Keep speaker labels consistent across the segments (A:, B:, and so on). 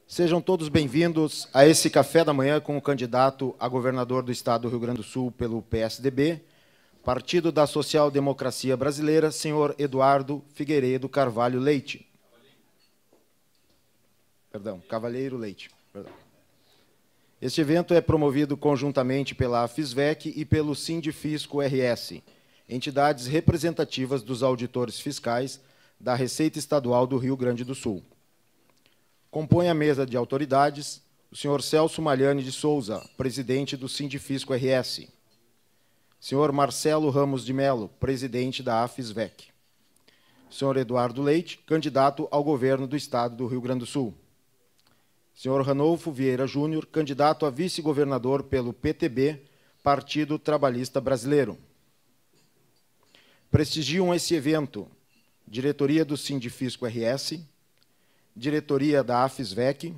A: Sejam todos bem-vindos a esse café da manhã com o candidato a governador do Estado do Rio Grande do Sul pelo PSDB, Partido da Social Democracia Brasileira, senhor Eduardo Figueiredo Carvalho Leite. Cavalheiro Leite. Este evento é promovido conjuntamente pela AFISVEC e pelo Sindifisco RS, entidades representativas dos auditores fiscais da Receita Estadual do Rio Grande do Sul. Compõe a mesa de autoridades o senhor Celso Malhani de Souza, presidente do Sindifisco RS, senhor Marcelo Ramos de Melo, presidente da AFISVEC, senhor Eduardo Leite, candidato ao governo do Estado do Rio Grande do Sul, senhor Ranolfo Vieira Júnior, candidato a vice-governador pelo PTB, Partido Trabalhista Brasileiro. Prestigiam esse evento diretoria do Sindifisco RS, diretoria da AFISVEC,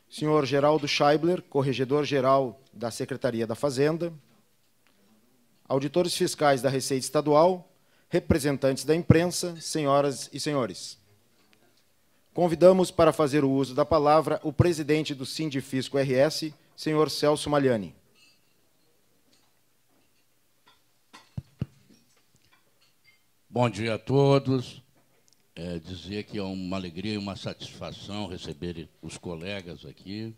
A: senhor Geraldo Scheibler, corregedor-geral da Secretaria da Fazenda, auditores fiscais da Receita Estadual, representantes da imprensa, senhoras e senhores. Convidamos para fazer o uso da palavra o presidente do Sindifisco RS, senhor Celso Malhani.
B: Bom dia a todos. Dizer que é uma alegria e uma satisfação receber os colegas aqui.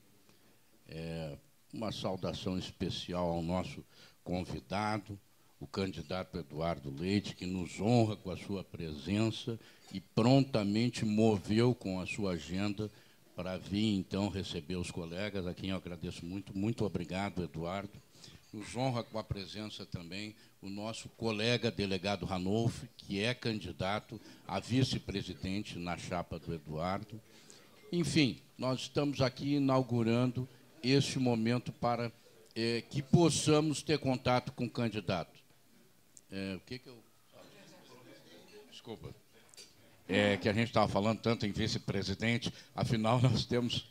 B: Uma saudação especial ao nosso convidado, o candidato Eduardo Leite, que nos honra com a sua presença e prontamente moveu com a sua agenda para vir, então, receber os colegas, a quem eu agradeço muito. Muito obrigado, Eduardo. Nos honra com a presença também o nosso colega delegado Ranolfo, que é candidato a vice-presidente na chapa do Eduardo. Enfim, nós estamos aqui inaugurando este momento para que possamos ter contato com o candidato. Desculpa. Que a gente estava falando tanto em vice-presidente, afinal nós temos...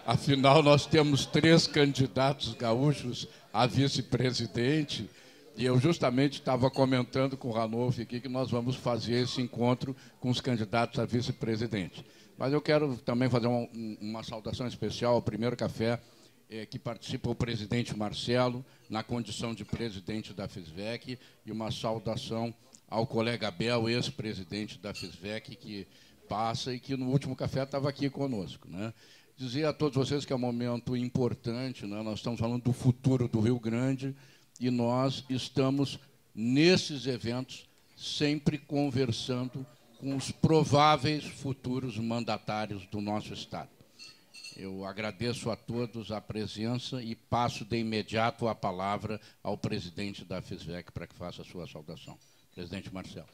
B: Afinal, nós temos 3 candidatos gaúchos a vice-presidente, e eu justamente estava comentando com o Ranolfo aqui que nós vamos fazer esse encontro com os candidatos a vice-presidente. Mas eu quero também fazer uma saudação especial ao primeiro café que participa o presidente Marcelo, na condição de presidente da FISVEC, e uma saudação ao colega Abel, ex-presidente da FISVEC, que passa e que no último café estava aqui conosco, né? Dizer a todos vocês que é um momento importante, né? Nós estamos falando do futuro do Rio Grande e nós estamos, nesses eventos, sempre conversando com os prováveis futuros mandatários do nosso Estado. Eu agradeço a todos a presença e passo de imediato a palavra ao presidente da FISVEC para que faça a sua saudação. Presidente Marcelo.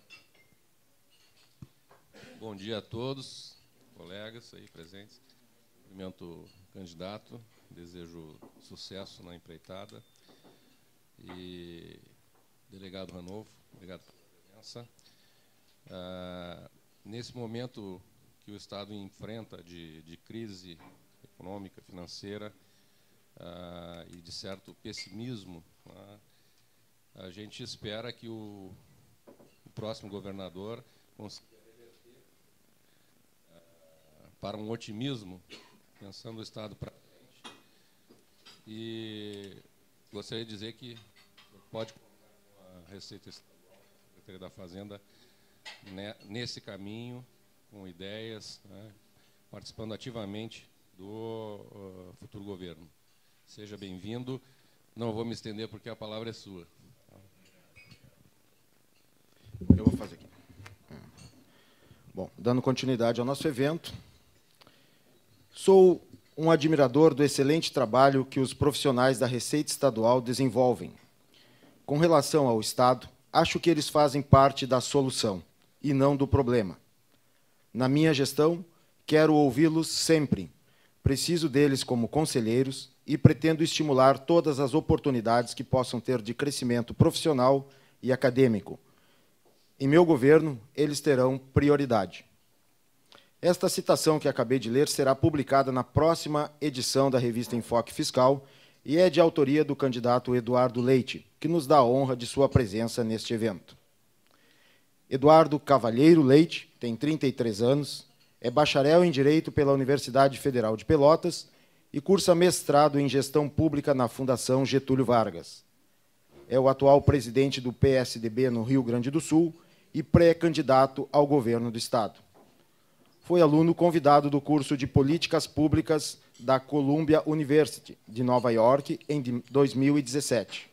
C: Bom dia a todos, colegas aí presentes. Cumprimento o candidato, desejo sucesso na empreitada. E delegado Ranolfo, obrigado pela presença. Nesse momento que o Estado enfrenta de crise econômica, financeira e de certo pessimismo, a gente espera que o próximo governador consiga reverter para um otimismo, pensando o Estado para frente. E gostaria de dizer que pode contar com a Receita Estadual, a Secretaria da Fazenda, nesse caminho, com ideias, participando ativamente do futuro governo. Seja bem-vindo. Não vou me estender porque a palavra é sua.
A: Eu vou fazer aqui. Bom, dando continuidade ao nosso evento, sou um admirador do excelente trabalho que os profissionais da Receita Estadual desenvolvem. Com relação ao Estado, acho que eles fazem parte da solução e não do problema. Na minha gestão, quero ouvi-los sempre. Preciso deles como conselheiros e pretendo estimular todas as oportunidades que possam ter de crescimento profissional e acadêmico. Em meu governo, eles terão prioridade. Esta citação que acabei de ler será publicada na próxima edição da revista Enfoque Fiscal e é de autoria do candidato Eduardo Leite, que nos dá a honra de sua presença neste evento. Eduardo Cavalheiro Leite, tem 33 anos, é bacharel em Direito pela Universidade Federal de Pelotas e cursa mestrado em Gestão Pública na Fundação Getúlio Vargas. É o atual presidente do PSDB no Rio Grande do Sul e pré-candidato ao governo do Estado. Foi aluno convidado do curso de Políticas Públicas da Columbia University, de Nova York, em 2017.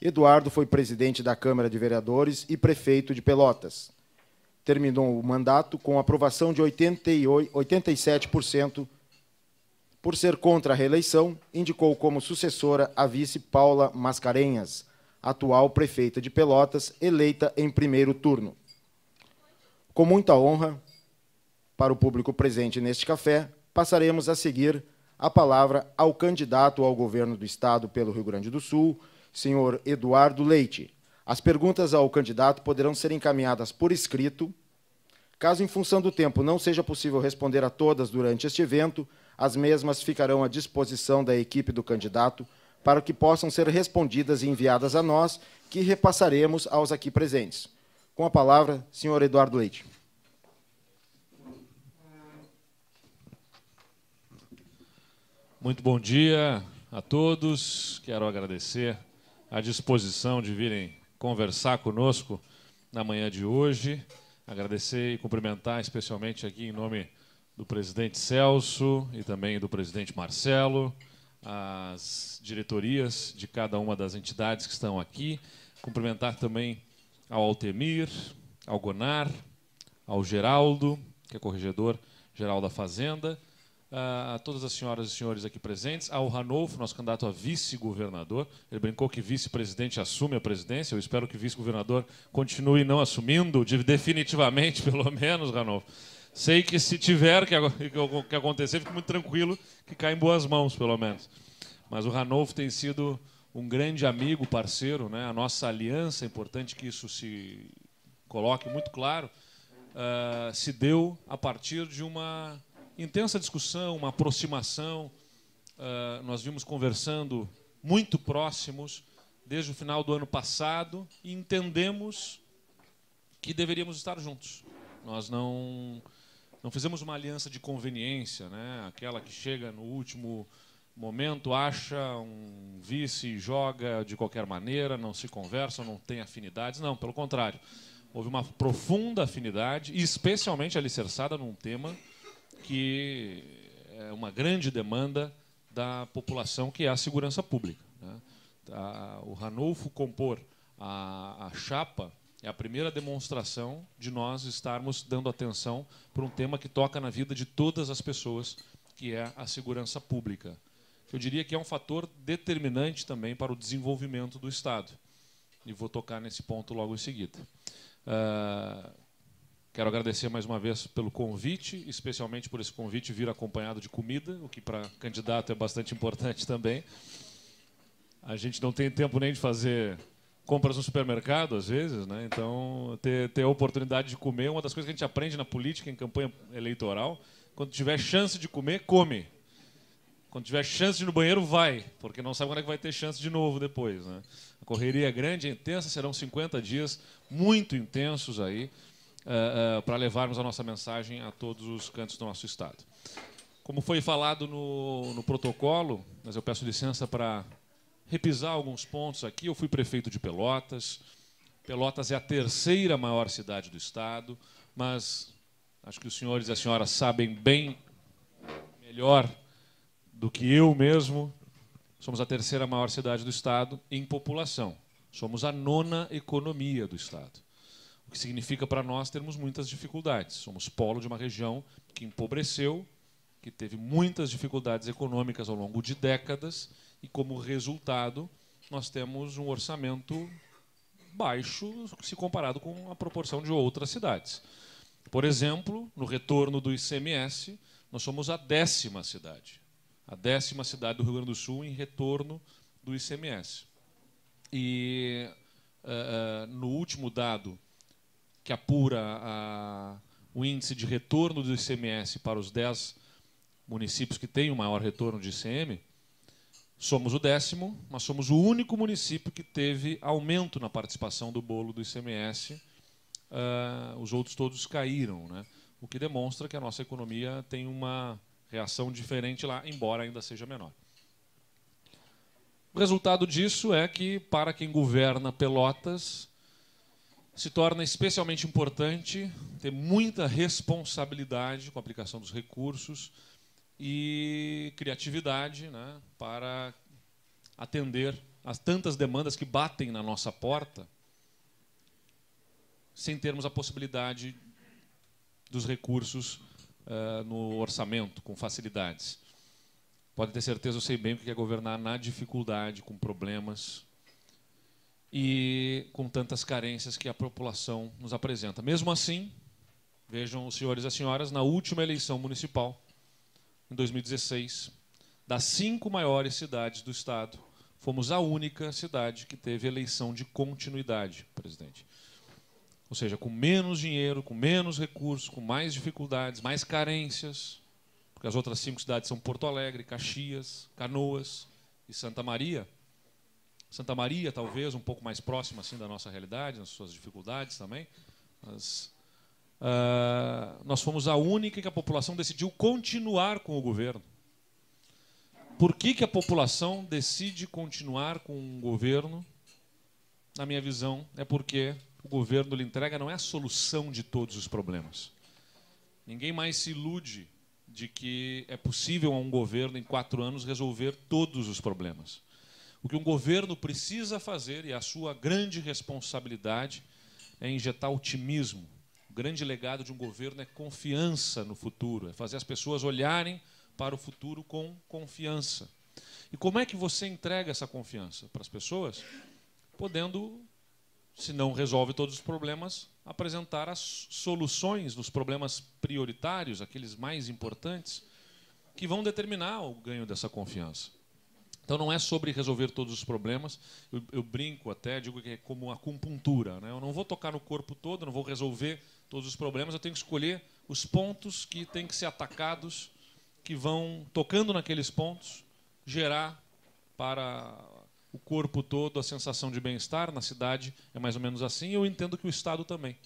A: Eduardo foi presidente da Câmara de Vereadores e prefeito de Pelotas. Terminou o mandato com aprovação de 87%. Por ser contra a reeleição, indicou como sucessora a vice Paula Mascarenhas, atual prefeita de Pelotas, eleita em primeiro turno. Com muita honra, para o público presente neste café, passaremos a seguir a palavra ao candidato ao governo do Estado pelo Rio Grande do Sul, senhor Eduardo Leite. As perguntas ao candidato poderão ser encaminhadas por escrito. Caso, em função do tempo, não seja possível responder a todas durante este evento, as mesmas ficarão à disposição da equipe do candidato para que possam ser respondidas e enviadas a nós, que repassaremos aos aqui presentes. Com a palavra, senhor Eduardo Leite.
D: Muito bom dia a todos. Quero agradecer a disposição de virem conversar conosco na manhã de hoje. Agradecer e cumprimentar especialmente aqui em nome do presidente Celso e também do presidente Marcelo, as diretorias de cada uma das entidades que estão aqui. Cumprimentar também ao Altemir, ao Gonar, ao Geraldo, que é corregedor-geral da Fazenda, a todas as senhoras e senhores aqui presentes, ao Ranolfo, nosso candidato a vice-governador. Ele brincou que vice-presidente assume a presidência. Eu espero que o vice-governador continue não assumindo, definitivamente, pelo menos, Ranolfo. Sei que se tiver que acontecer, fique muito tranquilo, que cai em boas mãos, pelo menos. Mas o Ranolfo tem sido um grande amigo, parceiro, né? A nossa aliança, é importante que isso se coloque muito claro, se deu a partir de uma intensa discussão, uma aproximação. Nós vimos conversando muito próximos desde o final do ano passado e entendemos que deveríamos estar juntos. Nós não fizemos uma aliança de conveniência, né? Aquela que chega no último momento, acha um vice e joga de qualquer maneira, não se conversa, não tem afinidades. Não, pelo contrário. Houve uma profunda afinidade, e especialmente alicerçada num tema que é uma grande demanda da população, que é a segurança pública, né? O Ranolfo compor a chapa é a primeira demonstração de nós estarmos dando atenção para um tema que toca na vida de todas as pessoas, que é a segurança pública. Eu diria que é um fator determinante também para o desenvolvimento do Estado. E vou tocar nesse ponto logo em seguida. Quero agradecer mais uma vez pelo convite, especialmente por esse convite vir acompanhado de comida, o que para candidato é bastante importante também. A gente não tem tempo nem de fazer compras no supermercado, às vezes, né? Então, ter a oportunidade de comer é uma das coisas que a gente aprende na política, em campanha eleitoral. Quando tiver chance de comer, come. Quando tiver chance de ir no banheiro, vai, porque não sabe quando é que vai ter chance de novo depois, né? A correria é grande, é intensa, serão 50 dias muito intensos aí, para levarmos a nossa mensagem a todos os cantos do nosso Estado. Como foi falado no protocolo, mas eu peço licença para repisar alguns pontos aqui. Eu fui prefeito de Pelotas. Pelotas é a terceira maior cidade do Estado, mas acho que os senhores e as senhoras sabem bem melhor do que eu mesmo. Somos a terceira maior cidade do Estado em população. Somos a 9ª economia do Estado, o que significa para nós termos muitas dificuldades. Somos polo de uma região que empobreceu, que teve muitas dificuldades econômicas ao longo de décadas, e, como resultado, nós temos um orçamento baixo se comparado com a proporção de outras cidades. Por exemplo, no retorno do ICMS, nós somos a 10ª cidade. A 10ª cidade do Rio Grande do Sul em retorno do ICMS. E no último dado que apura o índice de retorno do ICMS para os 10 municípios que têm o maior retorno de ICM, somos o 10º, mas somos o único município que teve aumento na participação do bolo do ICMS os outros todos caíram, né? O que demonstra que a nossa economia tem uma reação diferente lá, embora ainda seja menor. O resultado disso é que, para quem governa Pelotas, se torna especialmente importante ter muita responsabilidade com a aplicação dos recursos e criatividade, né, para atender às tantas demandas que batem na nossa porta, sem termos a possibilidade dos recursos no orçamento, com facilidades. Pode ter certeza, eu sei bem o que é governar na dificuldade, com problemas e com tantas carências que a população nos apresenta. Mesmo assim, vejam os senhores e as senhoras, na última eleição municipal, em 2016, das 5 maiores cidades do Estado, fomos a única cidade que teve eleição de continuidade, presidente. Ou seja, com menos dinheiro, com menos recursos, com mais dificuldades, mais carências, porque as outras 5 cidades são Porto Alegre, Caxias, Canoas e Santa Maria. Santa Maria, talvez, um pouco mais próxima assim, da nossa realidade, nas suas dificuldades também. Mas, nós fomos a única que a população decidiu continuar com o governo. Por que a população decide continuar com um governo? Na minha visão, é porque o governo lhe entrega não é a solução de todos os problemas. Ninguém mais se ilude de que é possível a um governo, em 4 anos, resolver todos os problemas. O que um governo precisa fazer, e a sua grande responsabilidade, é injetar otimismo. O grande legado de um governo é confiança no futuro, é fazer as pessoas olharem para o futuro com confiança. E como é que você entrega essa confiança para as pessoas? Podendo, se não resolve todos os problemas, apresentar as soluções nos problemas prioritários, aqueles mais importantes, que vão determinar o ganho dessa confiança. Então não é sobre resolver todos os problemas, eu brinco até, digo que é como uma acupuntura, né? Eu não vou tocar no corpo todo, não vou resolver todos os problemas, eu tenho que escolher os pontos que têm que ser atacados, que vão, tocando naqueles pontos, gerar para o corpo todo a sensação de bem-estar. Na cidade é mais ou menos assim, eu entendo que o Estado também.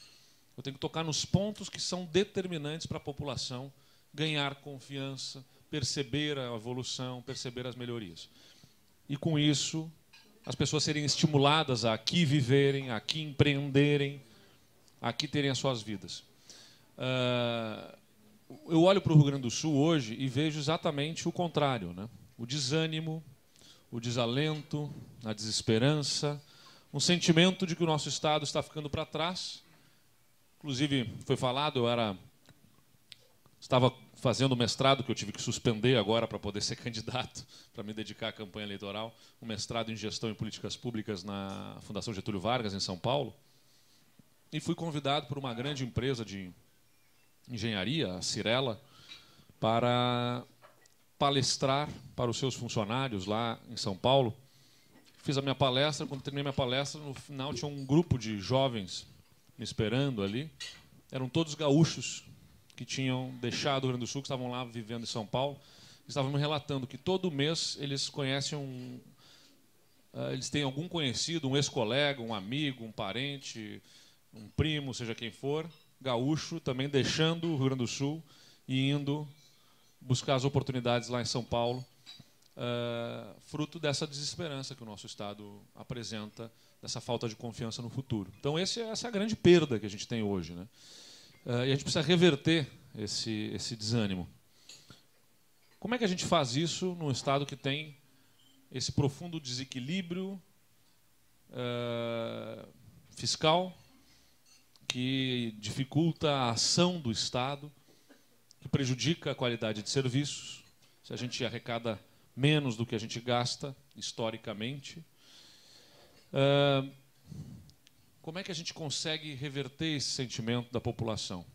D: Eu tenho que tocar nos pontos que são determinantes para a população ganhar confiança, perceber a evolução, perceber as melhorias. E com isso, as pessoas serem estimuladas a aqui viverem, a aqui empreenderem, a aqui terem as suas vidas. Eu olho para o Rio Grande do Sul hoje e vejo exatamente o contrário, né? O desânimo, o desalento, a desesperança, um sentimento de que o nosso Estado está ficando para trás. Inclusive, foi falado, estava fazendo o mestrado, que eu tive que suspender agora para poder ser candidato, para me dedicar à campanha eleitoral, um mestrado em Gestão e Políticas Públicas na Fundação Getúlio Vargas, em São Paulo, e fui convidado por uma grande empresa de engenharia, a Cirela, para palestrar para os seus funcionários lá em São Paulo. Fiz a minha palestra, quando terminei minha palestra, no final tinha um grupo de jovens me esperando ali, eram todos gaúchos, que tinham deixado o Rio Grande do Sul, que estavam lá vivendo em São Paulo, estavam me relatando que todo mês eles conhecem eles têm algum conhecido, um ex-colega, um amigo, um parente, um primo, seja quem for, gaúcho, também deixando o Rio Grande do Sul e indo buscar as oportunidades lá em São Paulo, fruto dessa desesperança que o nosso Estado apresenta, dessa falta de confiança no futuro. Então, essa é a grande perda que a gente tem hoje, né? E a gente precisa reverter esse desânimo. Como é que a gente faz isso num Estado que tem esse profundo desequilíbrio fiscal, que dificulta a ação do Estado, que prejudica a qualidade de serviços, se a gente arrecada menos do que a gente gasta, historicamente? Como é que a gente consegue reverter esse sentimento da população?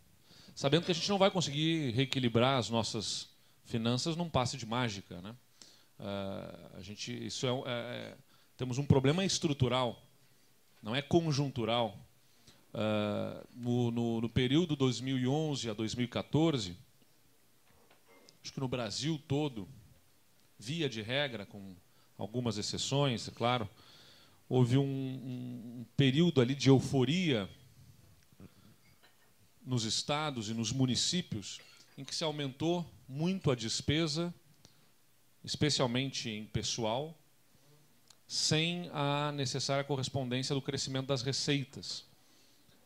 D: Sabendo que a gente não vai conseguir reequilibrar as nossas finanças num passe de mágica, né? Temos um problema estrutural, não é conjuntural. No período 2011 a 2014, acho que no Brasil todo, via de regra, com algumas exceções, é claro, houve um período ali de euforia nos estados e nos municípios em que se aumentou muito a despesa, especialmente em pessoal, sem a necessária correspondência do crescimento das receitas.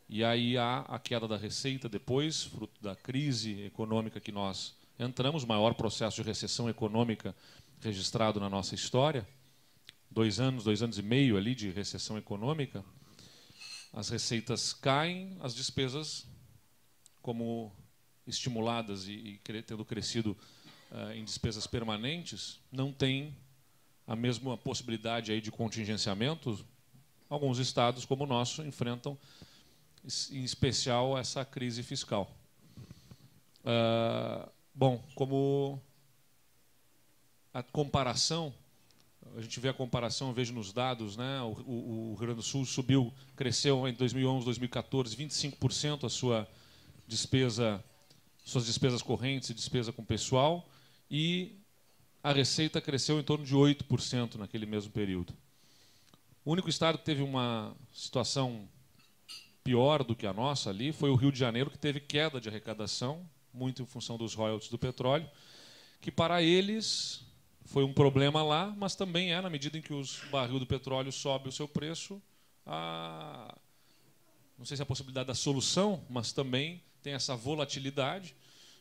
D: E aí há a queda da receita depois, fruto da crise econômica que nós entramos, o maior processo de recessão econômica registrado na nossa história, 2 anos e meio ali de recessão econômica. As receitas caem, as despesas, como estimuladas e tendo crescido em despesas permanentes, não têm a mesma possibilidade aí de contingenciamento. Alguns estados, como o nosso, enfrentam, em especial, essa crise fiscal. Bom, como a comparação, a gente vê a comparação, eu vejo nos dados, né? O Rio Grande do Sul cresceu em 2011, 2014, 25% suas despesas correntes e despesa com pessoal, e a receita cresceu em torno de 8% naquele mesmo período. O único estado que teve uma situação pior do que a nossa ali foi o Rio de Janeiro, que teve queda de arrecadação, muito em função dos royalties do petróleo, que para eles foi um problema lá, mas também na medida em que o barril do petróleo sobe o seu preço, não sei se é a possibilidade da solução, mas também tem essa volatilidade,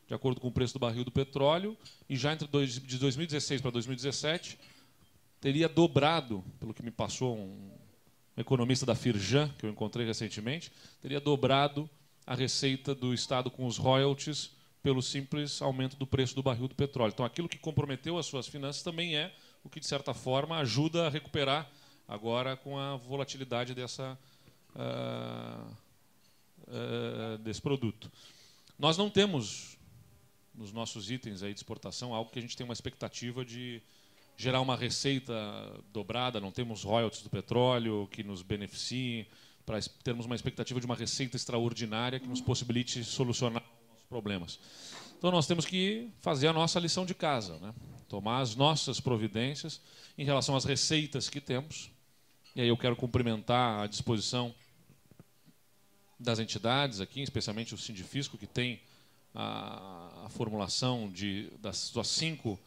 D: de acordo com o preço do barril do petróleo, e já de 2016 para 2017 teria dobrado, pelo que me passou um economista da Firjan, que eu encontrei recentemente, teria dobrado a receita do Estado com os royalties pelo simples aumento do preço do barril do petróleo. Então, aquilo que comprometeu as suas finanças também é o que, de certa forma, ajuda a recuperar agora com a volatilidade desse produto. Nós não temos, nos nossos itens aí de exportação, algo que a gente tem uma expectativa de gerar uma receita dobrada, não temos royalties do petróleo que nos beneficiem, para termos uma expectativa de uma receita extraordinária que nos possibilite solucionar os problemas. Então, nós temos que fazer a nossa lição de casa, né? Tomar as nossas providências em relação às receitas que temos. E aí eu quero cumprimentar a disposição das entidades aqui, especialmente o Sindifisco, que tem a formulação das suas 5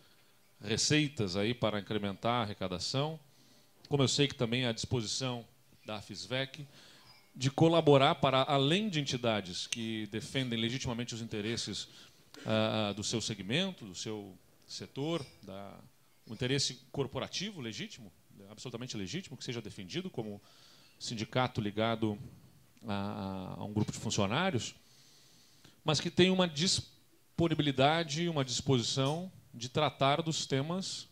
D: receitas aí para incrementar a arrecadação. Como eu sei que também há a disposição da FISVEC de colaborar para, além de entidades que defendem legitimamente os interesses do seu segmento, do seu setor, o interesse corporativo legítimo, absolutamente legítimo, que seja defendido como sindicato ligado a um grupo de funcionários, mas que tem uma disponibilidade, uma disposição de tratar dos temas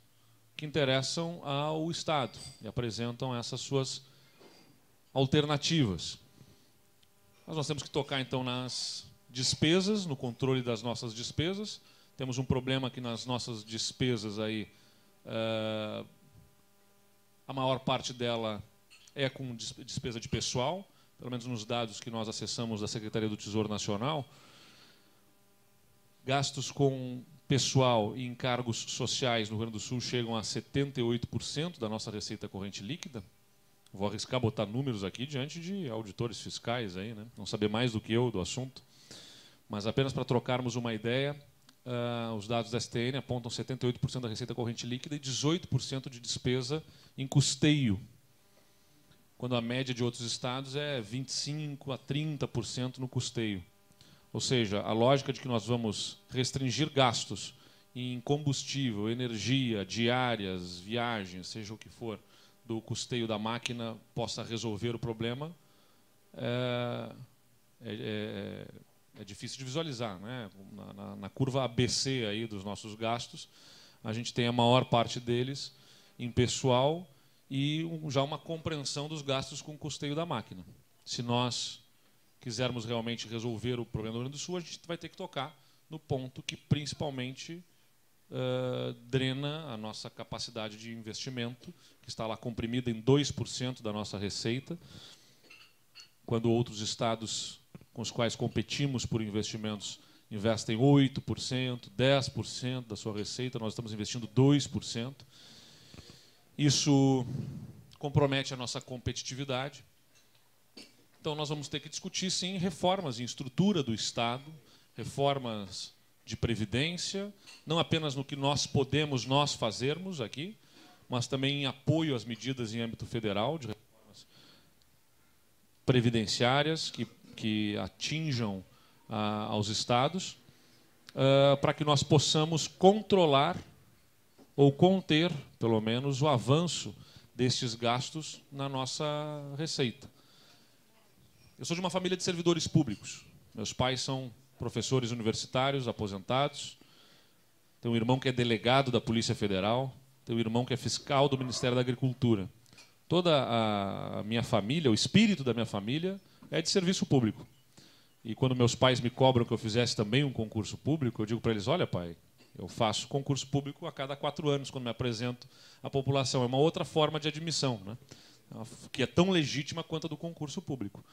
D: que interessam ao Estado e apresentam essas suas alternativas. Mas nós temos que tocar, então, nas despesas, no controle das nossas despesas. Temos um problema que nas nossas despesas aí, a maior parte dela é com despesa de pessoal, pelo menos nos dados que nós acessamos da Secretaria do Tesouro Nacional. Gastos com pessoal e encargos sociais no Rio Grande do Sul chegam a 78% da nossa receita corrente líquida. Vou arriscar botar números aqui diante de auditores fiscais, aí, né? Não saber mais do que eu do assunto. Mas apenas para trocarmos uma ideia, os dados da STN apontam 78% da receita corrente líquida e 18% de despesa em custeio, quando a média de outros estados é 25% a 30% no custeio. Ou seja, a lógica de que nós vamos restringir gastos em combustível, energia, diárias, viagens, seja o que for, do custeio da máquina possa resolver o problema, é difícil de visualizar, né? Na curva ABC aí dos nossos gastos, a gente tem a maior parte deles em pessoal e já uma compreensão dos gastos com o custeio da máquina. Se nós quisermos realmente resolver o problema do Rio Grande do Sul, a gente vai ter que tocar no ponto que principalmente drena a nossa capacidade de investimento, que está lá comprimida em 2% da nossa receita, quando outros estados com os quais competimos por investimentos investem 8%, 10% da sua receita, nós estamos investindo 2%. Isso compromete a nossa competitividade Então nós vamos ter que discutir, sim, reformas em estrutura do Estado, reformas de previdência, não apenas no que nós podemos fazermos aqui, mas também em apoio às medidas em âmbito federal, de reformas previdenciárias que atinjam aos estados, para que nós possamos controlar ou conter, pelo menos, o avanço destes gastos na nossa receita. Eu sou de uma família de servidores públicos. Meus pais são professores universitários, aposentados. Tenho um irmão que é delegado da Polícia Federal. Tenho um irmão que é fiscal do Ministério da Agricultura. Toda a minha família, o espírito da minha família, é de serviço público. E quando meus pais me cobram que eu fizesse também um concurso público, eu digo para eles, olha, pai, eu faço concurso público a cada 4 anos, quando me apresento à população. É uma outra forma de admissão, né? Que é tão legítima quanto a do concurso público.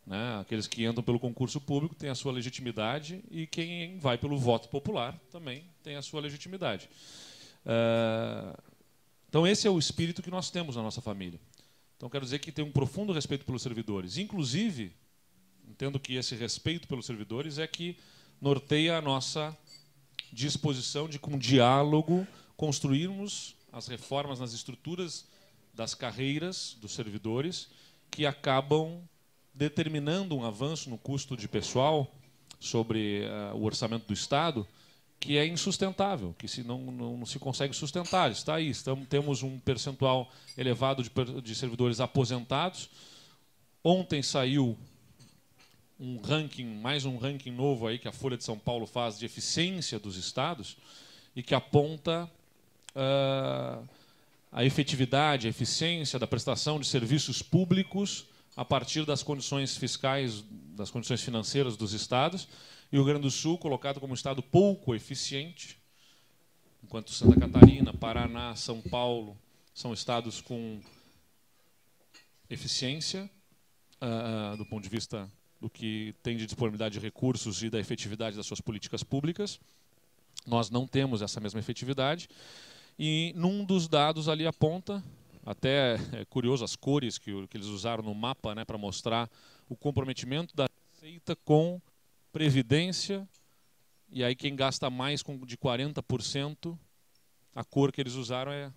D: Né? Aqueles que entram pelo concurso público têm a sua legitimidade e quem vai pelo voto popular também tem a sua legitimidade. Então, esse é o espírito que nós temos na nossa família. Então, quero dizer que tem um profundo respeito pelos servidores. Inclusive, entendo que esse respeito pelos servidores é que norteia a nossa disposição de, com diálogo, construirmos as reformas nas estruturas das carreiras dos servidores que acabam determinando um avanço no custo de pessoal sobre o orçamento do Estado que é insustentável, que não se consegue sustentar. Está aí, temos um percentual elevado de servidores aposentados. Ontem saiu um ranking, mais um ranking novo aí que a Folha de São Paulo faz de eficiência dos estados e que aponta a efetividade, a eficiência da prestação de serviços públicos a partir das condições fiscais, das condições financeiras dos estados, e o Rio Grande do Sul colocado como um estado pouco eficiente, enquanto Santa Catarina, Paraná, São Paulo são estados com eficiência do ponto de vista do que tem de disponibilidade de recursos e da efetividade das suas políticas públicas. Nós não temos essa mesma efetividade, e num dos dados ali aponta, até é curioso as cores que eles usaram no mapa, né, para mostrar o comprometimento da receita com previdência, e aí quem gasta mais de 40%, a cor que eles usaram é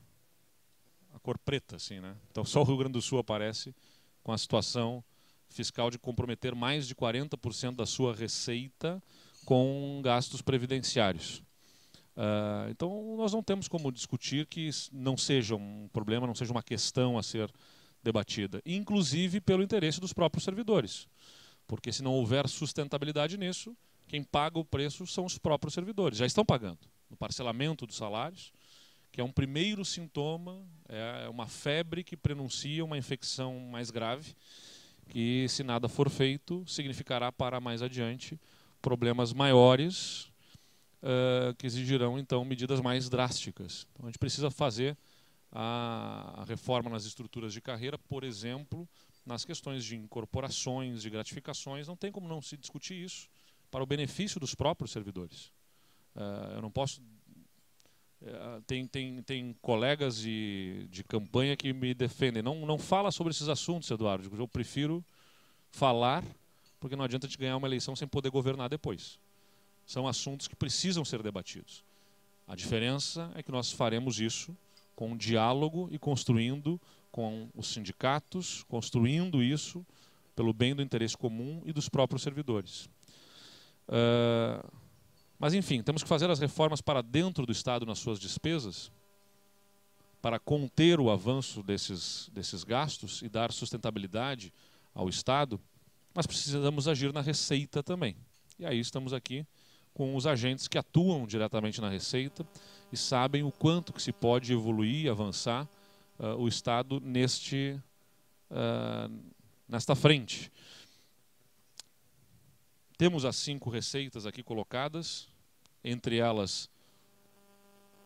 D: a cor preta, assim, né? Então só o Rio Grande do Sul aparece com a situação fiscal de comprometer mais de 40% da sua receita com gastos previdenciários. Então, nós não temos como discutir que não seja um problema, não seja uma questão a ser debatida, inclusive pelo interesse dos próprios servidores, porque se não houver sustentabilidade nisso, quem paga o preço são os próprios servidores, já estão pagando no parcelamento dos salários, que é um primeiro sintoma, é uma febre que prenuncia uma infecção mais grave, que, se nada for feito, significará para mais adiante problemas maiores, que exigirão, então, medidas mais drásticas. Então, a gente precisa fazer a reforma nas estruturas de carreira, por exemplo, nas questões de incorporações, de gratificações. Não tem como não se discutir isso para o benefício dos próprios servidores. Eu não posso... Tem colegas de campanha que me defendem. Não fala sobre esses assuntos, Eduardo. Eu prefiro falar, porque não adianta a gente ganhar uma eleição sem poder governar depois. São assuntos que precisam ser debatidos. A diferença é que nós faremos isso com diálogo e construindo com os sindicatos, construindo isso pelo bem do interesse comum e dos próprios servidores. Mas, enfim, temos que fazer as reformas para dentro do Estado nas suas despesas, para conter o avanço desses gastos e dar sustentabilidade ao Estado, mas precisamos agir na receita também. E aí estamos aqui com os agentes que atuam diretamente na receita e sabem o quanto que se pode evoluir e avançar o Estado nesta frente. Temos as 5 receitas aqui colocadas, entre elas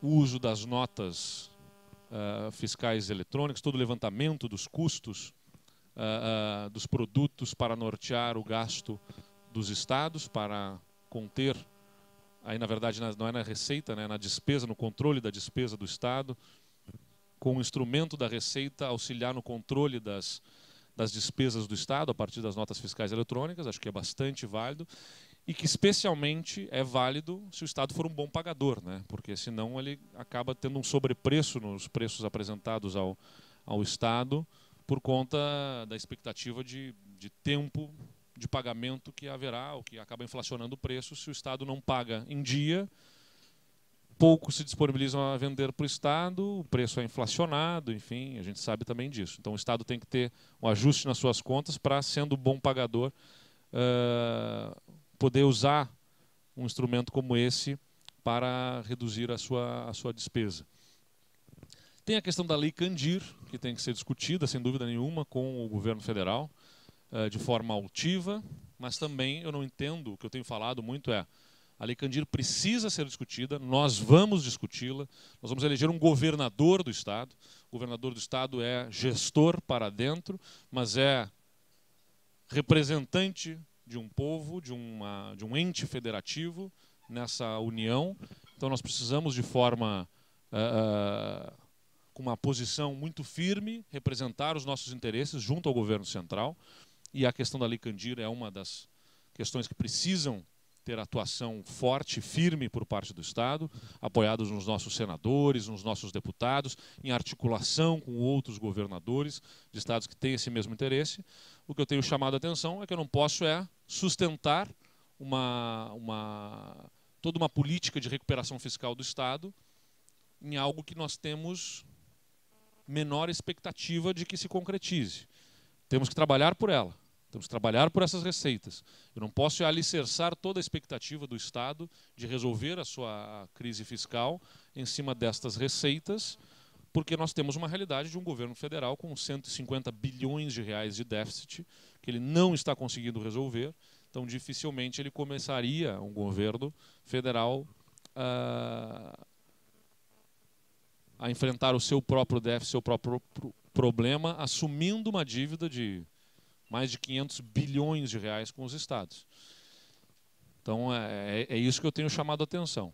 D: o uso das notas fiscais eletrônicas, todo o levantamento dos custos dos produtos para nortear o gasto dos estados, para conter, aí na verdade não é na receita, né, na despesa, no controle da despesa do Estado, com o instrumento da receita auxiliar no controle das das despesas do Estado a partir das notas fiscais eletrônicas, acho que é bastante válido, e que especialmente é válido se o Estado for um bom pagador, né? Porque senão ele acaba tendo um sobrepreço nos preços apresentados ao Estado por conta da expectativa de tempo de pagamento que haverá, ou que acaba inflacionando o preço. Se o Estado não paga em dia, poucos se disponibilizam a vender para o Estado, o preço é inflacionado, enfim, a gente sabe também disso. Então o Estado tem que ter um ajuste nas suas contas para, sendo bom pagador, poder usar um instrumento como esse para reduzir a sua despesa. Tem a questão da Lei Candir, que tem que ser discutida, sem dúvida nenhuma, com o governo federal, de forma altiva, mas também eu não entendo, o que eu tenho falado muito é, a Lei Candir precisa ser discutida, nós vamos discuti-la, nós vamos eleger um governador do Estado. O governador do Estado é gestor para dentro, mas é representante de um povo, de um ente federativo nessa união. Então nós precisamos, de forma com uma posição muito firme, representar os nossos interesses junto ao governo central. E a questão da Lei Candir é uma das questões que precisam ter atuação forte, firme por parte do Estado, apoiados nos nossos senadores, nos nossos deputados, em articulação com outros governadores de estados que têm esse mesmo interesse. O que eu tenho chamado a atenção é que eu não posso sustentar toda uma política de recuperação fiscal do Estado em algo que nós temos menor expectativa de que se concretize. Temos que trabalhar por ela. Temos que trabalhar por essas receitas. Eu não posso alicerçar toda a expectativa do Estado de resolver a sua crise fiscal em cima destas receitas, porque nós temos uma realidade de um governo federal com 150 bilhões de reais de déficit, que ele não está conseguindo resolver. Então, dificilmente ele começaria, um governo federal, a enfrentar o seu próprio déficit, seu próprio problema, assumindo uma dívida de mais de 500 bilhões de reais com os estados. Então, é isso que eu tenho chamado a atenção.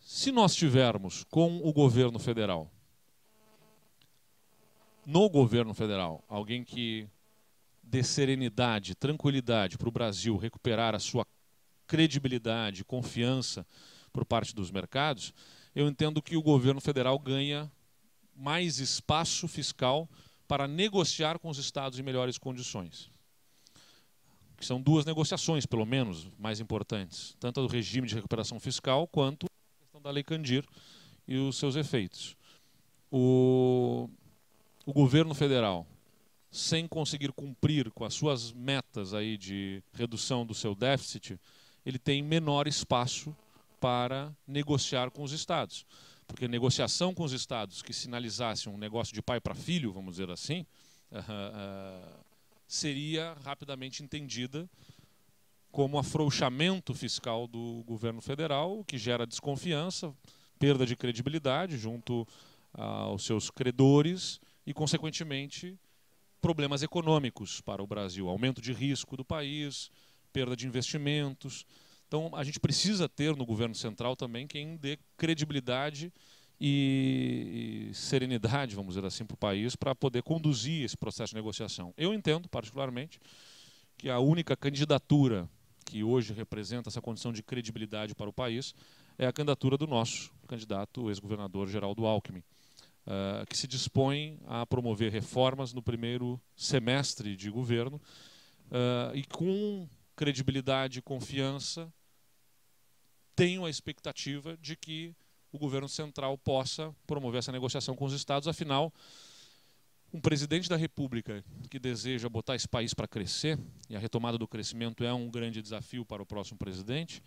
D: Se nós tivermos com o governo federal, no governo federal, alguém que dê serenidade, tranquilidade para o Brasil recuperar a sua credibilidade, confiança por parte dos mercados, eu entendo que o governo federal ganha mais espaço fiscal para negociar com os estados em melhores condições. Que são duas negociações, pelo menos, mais importantes. Tanto a do regime de recuperação fiscal, quanto a questão da Lei Candir e os seus efeitos. O governo federal, sem conseguir cumprir com as suas metas aí de redução do seu déficit, ele tem menor espaço para negociar com os estados. Porque negociação com os estados que sinalizasse um negócio de pai para filho, vamos dizer assim, seria rapidamente entendida como afrouxamento fiscal do governo federal, o que gera desconfiança, perda de credibilidade junto aos seus credores e, consequentemente, problemas econômicos para o Brasil, aumento de risco do país, perda de investimentos. Então, a gente precisa ter no governo central também quem dê credibilidade e serenidade, vamos dizer assim, para o país, para poder conduzir esse processo de negociação. Eu entendo, particularmente, que a única candidatura que hoje representa essa condição de credibilidade para o país é a candidatura do nosso candidato, o ex-governador Geraldo Alckmin, que se dispõe a promover reformas no primeiro semestre de governo e com credibilidade e confiança tenho a expectativa de que o governo central possa promover essa negociação com os estados. Afinal, um presidente da República que deseja botar esse país para crescer, e a retomada do crescimento é um grande desafio para o próximo presidente,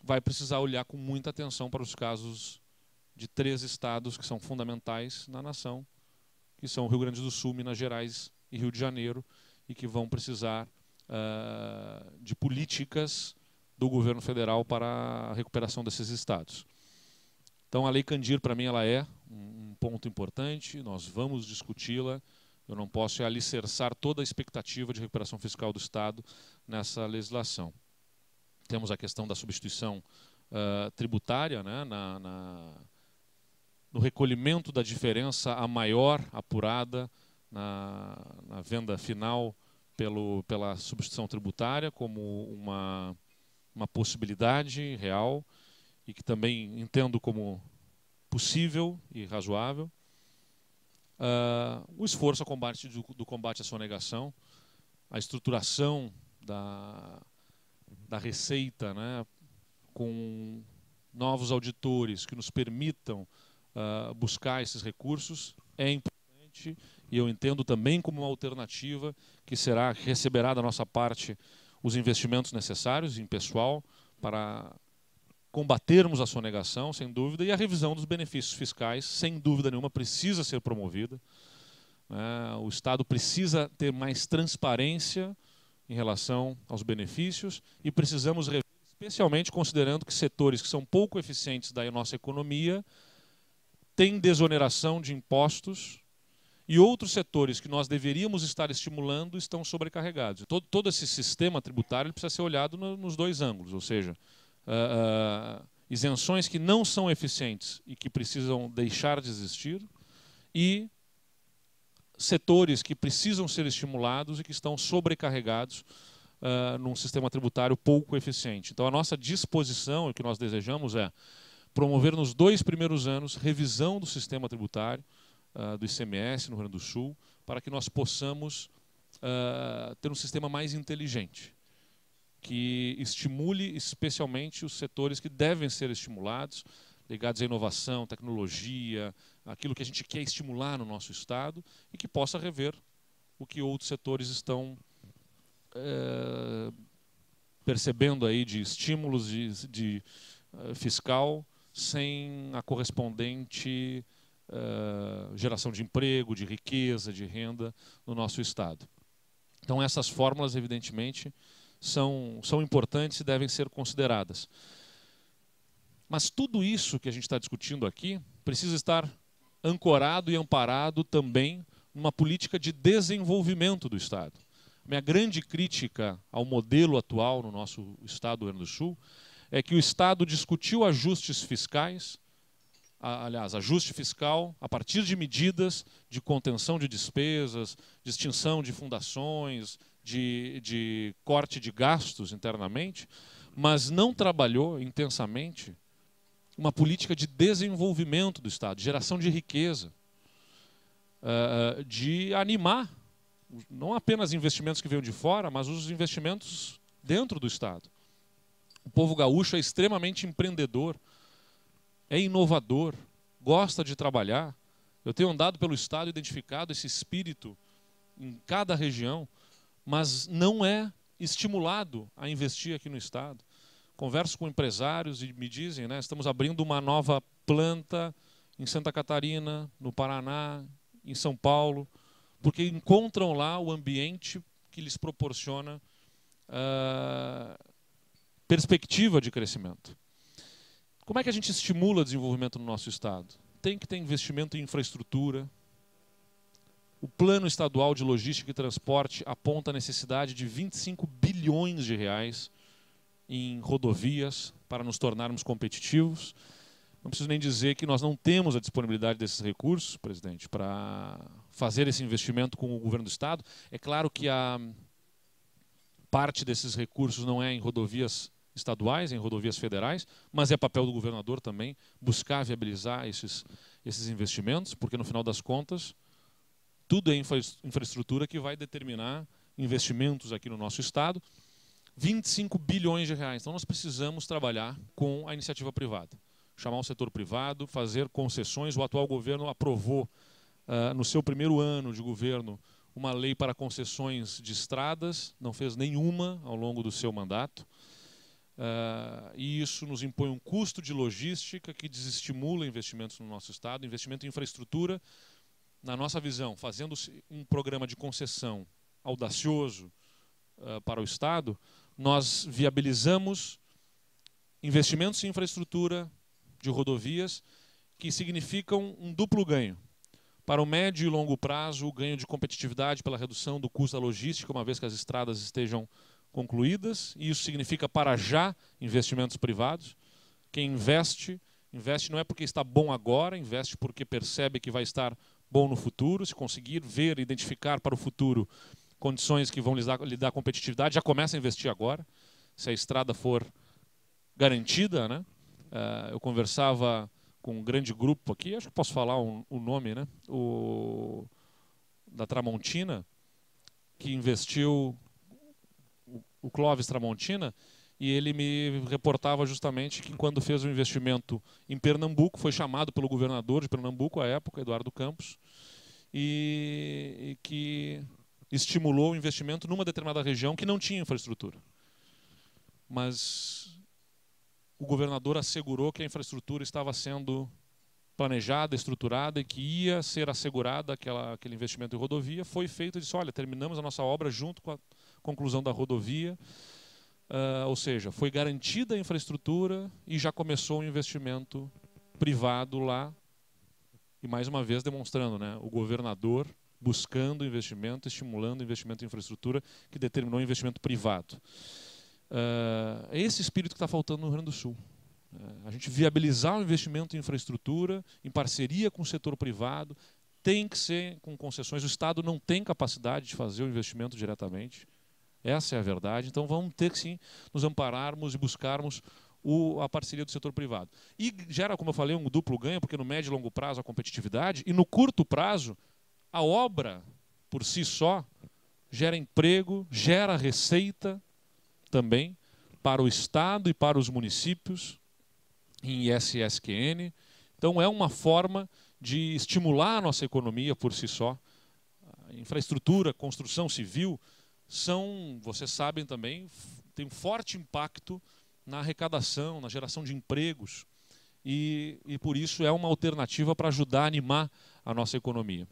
D: vai precisar olhar com muita atenção para os casos de 3 estados que são fundamentais na nação, que são Rio Grande do Sul, Minas Gerais e Rio de Janeiro, e que vão precisar de políticas do governo federal para a recuperação desses estados. Então, a Lei Candir, para mim, ela é um ponto importante, nós vamos discuti-la, eu não posso alicerçar toda a expectativa de recuperação fiscal do Estado nessa legislação. Temos a questão da substituição tributária, né, no recolhimento da diferença a maior apurada na venda final pela substituição tributária como uma possibilidade real e que também entendo como possível e razoável. O esforço do combate à sonegação, a estruturação da receita, né, com novos auditores que nos permitam buscar esses recursos é importante, e eu entendo também como uma alternativa que receberá da nossa parte os investimentos necessários em pessoal para combatermos a sonegação, sem dúvida, e a revisão dos benefícios fiscais, sem dúvida nenhuma, precisa ser promovida. O Estado precisa ter mais transparência em relação aos benefícios e precisamos rever, especialmente considerando que setores que são pouco eficientes da nossa economia têm desoneração de impostos e outros setores que nós deveríamos estar estimulando estão sobrecarregados. Todo esse sistema tributário precisa ser olhado nos dois ângulos, ou seja, isenções que não são eficientes e que precisam deixar de existir e setores que precisam ser estimulados e que estão sobrecarregados num sistema tributário pouco eficiente. Então, a nossa disposição, o que nós desejamos é promover nos 2 primeiros anos revisão do sistema tributário do ICMS no Rio Grande do Sul, para que nós possamos ter um sistema mais inteligente, que estimule especialmente os setores que devem ser estimulados, ligados à inovação, tecnologia, aquilo que a gente quer estimular no nosso Estado, e que possa rever o que outros setores estão percebendo aí de estímulos de fiscal sem a correspondente geração de emprego, de riqueza, de renda no nosso Estado. Então essas fórmulas, evidentemente, são importantes e devem ser consideradas. Mas tudo isso que a gente está discutindo aqui precisa estar ancorado e amparado também numa política de desenvolvimento do Estado. Minha grande crítica ao modelo atual no nosso Estado do Rio Grande do Sul é que o Estado discutiu ajustes fiscais, ajuste fiscal a partir de medidas de contenção de despesas, de extinção de fundações, de corte de gastos internamente, mas não trabalhou intensamente uma política de desenvolvimento do Estado, de geração de riqueza, de animar não apenas investimentos que venham de fora, mas os investimentos dentro do Estado. O povo gaúcho é extremamente empreendedor, é inovador, gosta de trabalhar. Eu tenho andado pelo Estado e identificado esse espírito em cada região, mas não é estimulado a investir aqui no Estado. Converso com empresários e me dizem, né, estamos abrindo uma nova planta em Santa Catarina, no Paraná, em São Paulo, porque encontram lá o ambiente que lhes proporciona perspectiva de crescimento. Como é que a gente estimula o desenvolvimento no nosso Estado? Tem que ter investimento em infraestrutura. O Plano Estadual de Logística e Transporte aponta a necessidade de 25 bilhões de reais em rodovias para nos tornarmos competitivos. Não preciso nem dizer que nós não temos a disponibilidade desses recursos, presidente, para fazer esse investimento com o governo do Estado. É claro que a parte desses recursos não é em rodovias estaduais, em rodovias federais, mas é papel do governador também buscar viabilizar esses investimentos, porque no final das contas tudo é infraestrutura que vai determinar investimentos aqui no nosso Estado. 25 bilhões de reais. Então nós precisamos trabalhar com a iniciativa privada. Chamar o setor privado, fazer concessões. O atual governo aprovou, no seu primeiro ano de governo, uma lei para concessões de estradas, não fez nenhuma ao longo do seu mandato. E isso nos impõe um custo de logística que desestimula investimentos no nosso Estado, investimento em infraestrutura. Na nossa visão, fazendo um programa de concessão audacioso para o Estado, nós viabilizamos investimentos em infraestrutura de rodovias que significam um duplo ganho. Para o médio e longo prazo, o ganho de competitividade pela redução do custo da logística, uma vez que as estradas estejam concluídas, e isso significa para já investimentos privados. Quem investe não é porque está bom agora, investe porque percebe que vai estar bom no futuro, se conseguir ver, identificar para o futuro condições que vão lhe dar competitividade, já começa a investir agora, se a estrada for garantida, né? Eu conversava com um grande grupo aqui, acho que posso falar o nome, né? Da Tramontina, que investiu, o Clóvis Tramontina, e ele me reportava justamente que quando fez o investimento em Pernambuco, foi chamado pelo governador de Pernambuco à época, Eduardo Campos, e que estimulou o investimento numa determinada região que não tinha infraestrutura. Mas o governador assegurou que a infraestrutura estava sendo planejada, estruturada e que ia ser assegurada aquele investimento em rodovia. Foi feito e disse, olha, terminamos a nossa obra junto com a conclusão da rodovia, ou seja, foi garantida a infraestrutura e já começou o investimento privado lá. E mais uma vez demonstrando, né, o governador buscando investimento, estimulando o investimento em infraestrutura que determinou o investimento privado. É esse espírito que está faltando no Rio Grande do Sul. A gente viabilizar o investimento em infraestrutura, em parceria com o setor privado, tem que ser com concessões. O Estado não tem capacidade de fazer o investimento diretamente. Essa é a verdade. Então vamos ter que sim nos ampararmos e buscarmos a parceria do setor privado. E gera, como eu falei, um duplo ganho, porque no médio e longo prazo a competitividade e no curto prazo a obra por si só gera emprego, gera receita também para o Estado e para os municípios em ISSQN. Então é uma forma de estimular a nossa economia por si só. A infraestrutura, construção civil são, vocês sabem também, tem um forte impacto na arrecadação, na geração de empregos e por isso é uma alternativa para ajudar a animar a nossa economia.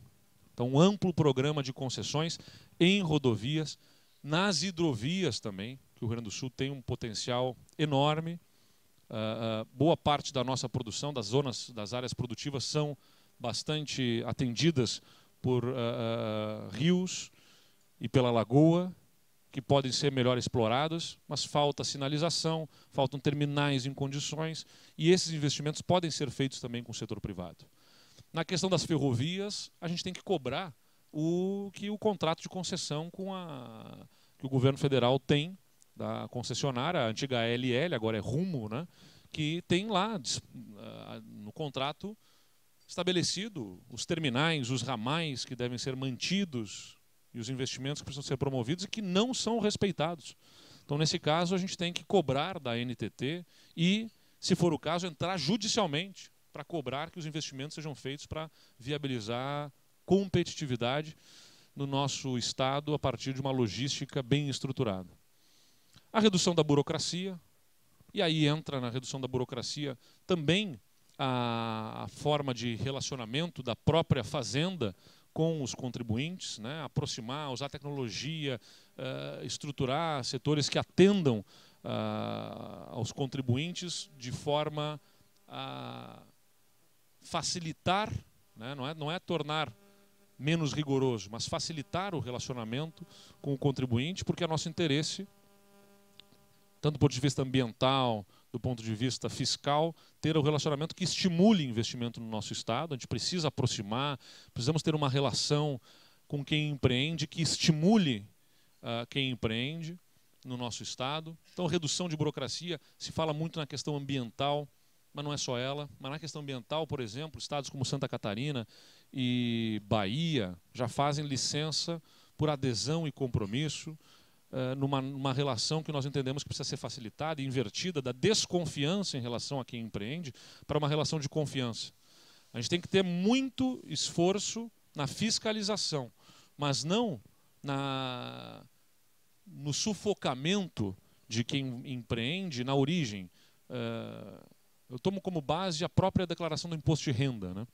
D: Então, um amplo programa de concessões em rodovias, nas hidrovias também, que o Rio Grande do Sul tem um potencial enorme. Boa parte da nossa produção, das áreas produtivas, são bastante atendidas por rios e pela lagoa, que podem ser melhor exploradas, mas falta sinalização, faltam terminais em condições, e esses investimentos podem ser feitos também com o setor privado. Na questão das ferrovias, a gente tem que cobrar o contrato de concessão que o governo federal tem da concessionária, a antiga ALL, agora é Rumo, né, que tem lá no contrato estabelecido os terminais, os ramais que devem ser mantidos e os investimentos que precisam ser promovidos e que não são respeitados. Então, nesse caso, a gente tem que cobrar da NTT e, se for o caso, entrar judicialmente para cobrar que os investimentos sejam feitos para viabilizar competitividade no nosso Estado a partir de uma logística bem estruturada. A redução da burocracia, e aí entra na redução da burocracia também a forma de relacionamento da própria fazenda com os contribuintes, né? Aproximar, usar tecnologia, estruturar setores que atendam aos contribuintes de forma a facilitar, né? Não é tornar menos rigoroso, mas facilitar o relacionamento com o contribuinte, porque é nosso interesse, tanto do ponto de vista ambiental, do ponto de vista fiscal, ter um relacionamento que estimule investimento no nosso Estado. A gente precisa aproximar, precisamos ter uma relação com quem empreende, que estimule quem empreende no nosso Estado. Então, redução de burocracia, se fala muito na questão ambiental, mas não é só ela. Mas na questão ambiental, por exemplo, estados como Santa Catarina e Bahia já fazem licença por adesão e compromisso, numa relação que nós entendemos que precisa ser facilitada e invertida, da desconfiança em relação a quem empreende para uma relação de confiança. A gente tem que ter muito esforço na fiscalização, mas não no sufocamento de quem empreende na origem. Eu tomo como base a própria declaração do imposto de renda, né?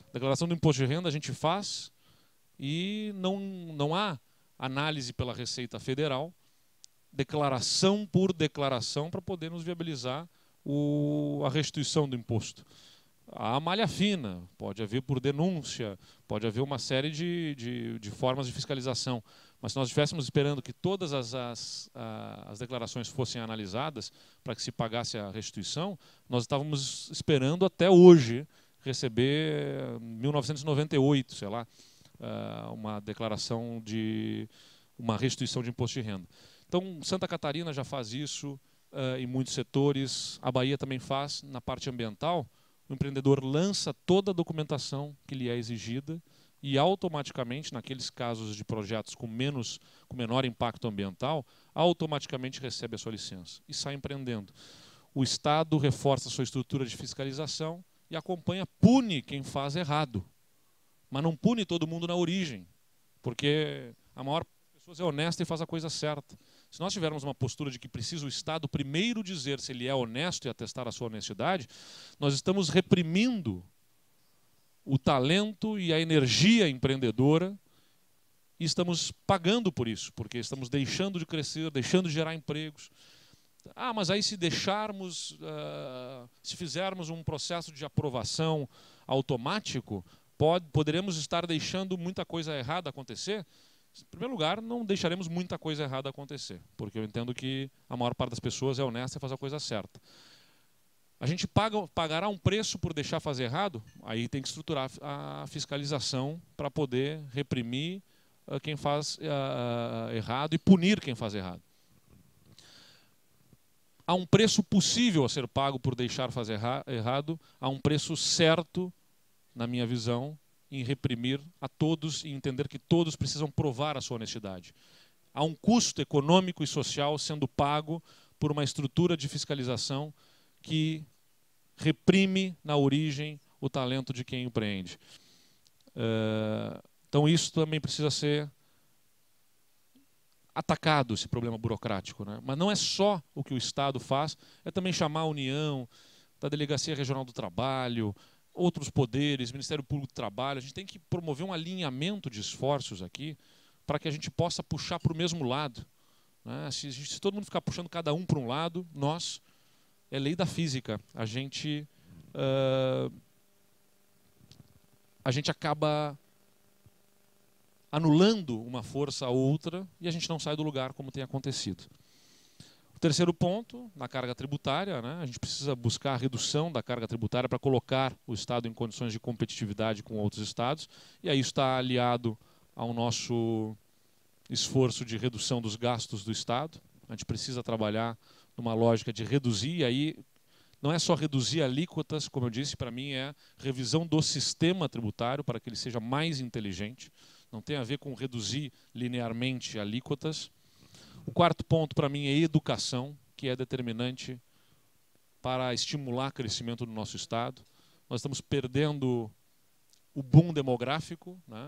D: A declaração do imposto de renda a gente faz e não há análise pela Receita Federal, declaração por declaração, para poder nos viabilizar a restituição do imposto. Há malha fina, pode haver por denúncia, pode haver uma série de formas de fiscalização. Mas se nós estivéssemos esperando que todas as declarações fossem analisadas para que se pagasse a restituição, nós estávamos esperando até hoje receber, em 1998, sei lá, uma declaração de uma restituição de imposto de renda. Então, Santa Catarina já faz isso em muitos setores, a Bahia também faz. Na parte ambiental, o empreendedor lança toda a documentação que lhe é exigida e automaticamente, naqueles casos de projetos com menor impacto ambiental, automaticamente recebe a sua licença e sai empreendendo. O Estado reforça a sua estrutura de fiscalização e acompanha, pune quem faz errado, mas não pune todo mundo na origem, porque a maior parte das pessoas é honesta e faz a coisa certa. Se nós tivermos uma postura de que precisa o Estado primeiro dizer se ele é honesto e atestar a sua honestidade, nós estamos reprimindo o talento e a energia empreendedora e estamos pagando por isso, porque estamos deixando de crescer, deixando de gerar empregos. Ah, mas aí se deixarmos, se fizermos um processo de aprovação automático, poderemos estar deixando muita coisa errada acontecer? Em primeiro lugar, não deixaremos muita coisa errada acontecer, porque eu entendo que a maior parte das pessoas é honesta e faz a coisa certa. A gente pagará um preço por deixar fazer errado? Aí tem que estruturar a fiscalização para poder reprimir quem faz errado e punir quem faz errado. Há um preço possível a ser pago por deixar fazer errado, há um preço certo, na minha visão, em reprimir a todos e entender que todos precisam provar a sua honestidade. Há um custo econômico e social sendo pago por uma estrutura de fiscalização que reprime na origem o talento de quem empreende. Então isso também precisa ser atacado, esse problema burocrático, né? Mas não é só o que o Estado faz, é também chamar a União, da Delegacia Regional do Trabalho, outros poderes, Ministério Público do Trabalho. A gente tem que promover um alinhamento de esforços aqui para que a gente possa puxar para o mesmo lado, né? Se todo mundo ficar puxando cada um para um lado, é lei da física. A gente acaba anulando uma força a outra e a gente não sai do lugar como tem acontecido. O terceiro ponto, na carga tributária, né? A gente precisa buscar a redução da carga tributária para colocar o Estado em condições de competitividade com outros estados, e aí isso está aliado ao nosso esforço de redução dos gastos do Estado. A gente precisa trabalhar numa lógica de reduzir, e aí não é só reduzir alíquotas, como eu disse, para mim é revisão do sistema tributário para que ele seja mais inteligente. Não tem a ver com reduzir linearmente alíquotas. O quarto ponto para mim é educação, que é determinante para estimular o crescimento do nosso Estado. Nós estamos perdendo o boom demográfico, né?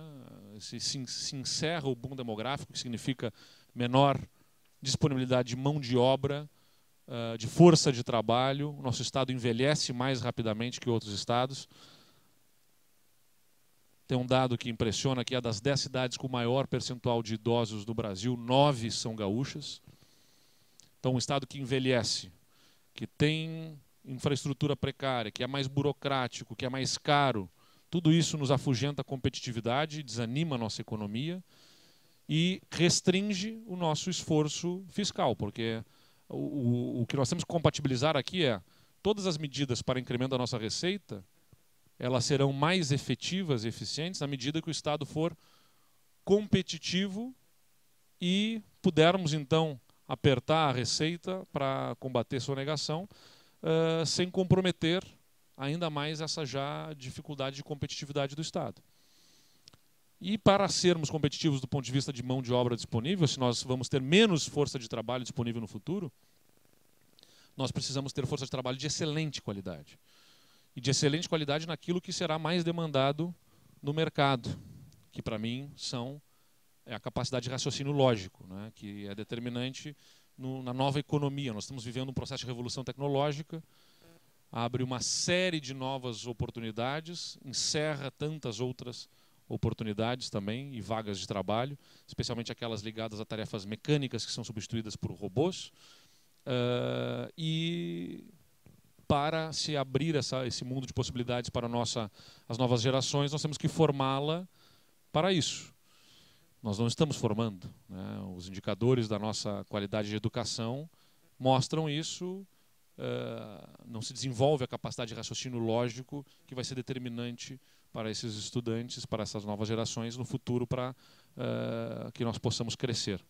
D: Se encerra o boom demográfico, que significa menor disponibilidade de mão de obra, de força de trabalho. O nosso Estado envelhece mais rapidamente que outros estados. Tem um dado que impressiona, que é das 10 cidades com maior percentual de idosos do Brasil, 9 são gaúchas. Então, um estado que envelhece, que tem infraestrutura precária, que é mais burocrático, que é mais caro, tudo isso nos afugenta a competitividade, desanima a nossa economia e restringe o nosso esforço fiscal, porque o que nós temos que compatibilizar aqui é todas as medidas para incremento da nossa receita, elas serão mais efetivas e eficientes à medida que o Estado for competitivo e pudermos, então, apertar a receita para combater sonegação, sem comprometer ainda mais essa já dificuldade de competitividade do Estado. E para sermos competitivos do ponto de vista de mão de obra disponível, se nós vamos ter menos força de trabalho disponível no futuro, nós precisamos ter força de trabalho de excelente qualidade. E de excelente qualidade naquilo que será mais demandado no mercado, que para mim é a capacidade de raciocínio lógico, né, que é determinante na nova economia. Nós estamos vivendo um processo de revolução tecnológica, abre uma série de novas oportunidades, encerra tantas outras oportunidades também e vagas de trabalho, especialmente aquelas ligadas a tarefas mecânicas que são substituídas por robôs. E para se abrir esse mundo de possibilidades para as novas gerações, nós temos que formá-la para isso. Nós não estamos formando, né? Os indicadores da nossa qualidade de educação mostram isso não se desenvolve a capacidade de raciocínio lógico que vai ser determinante para esses estudantes, para essas novas gerações no futuro, para que nós possamos crescer.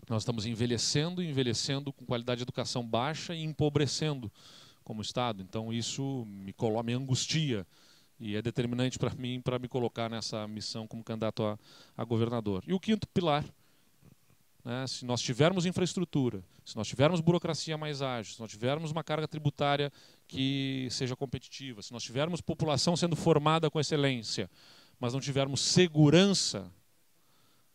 D: Nós estamos envelhecendo com qualidade de educação baixa e empobrecendo como Estado. Então isso me angustia e é determinante para mim, para me colocar nessa missão como candidato a governador. E o quinto pilar, né, se nós tivermos infraestrutura, se nós tivermos burocracia mais ágil, se nós tivermos uma carga tributária que seja competitiva, se nós tivermos população sendo formada com excelência, mas não tivermos segurança,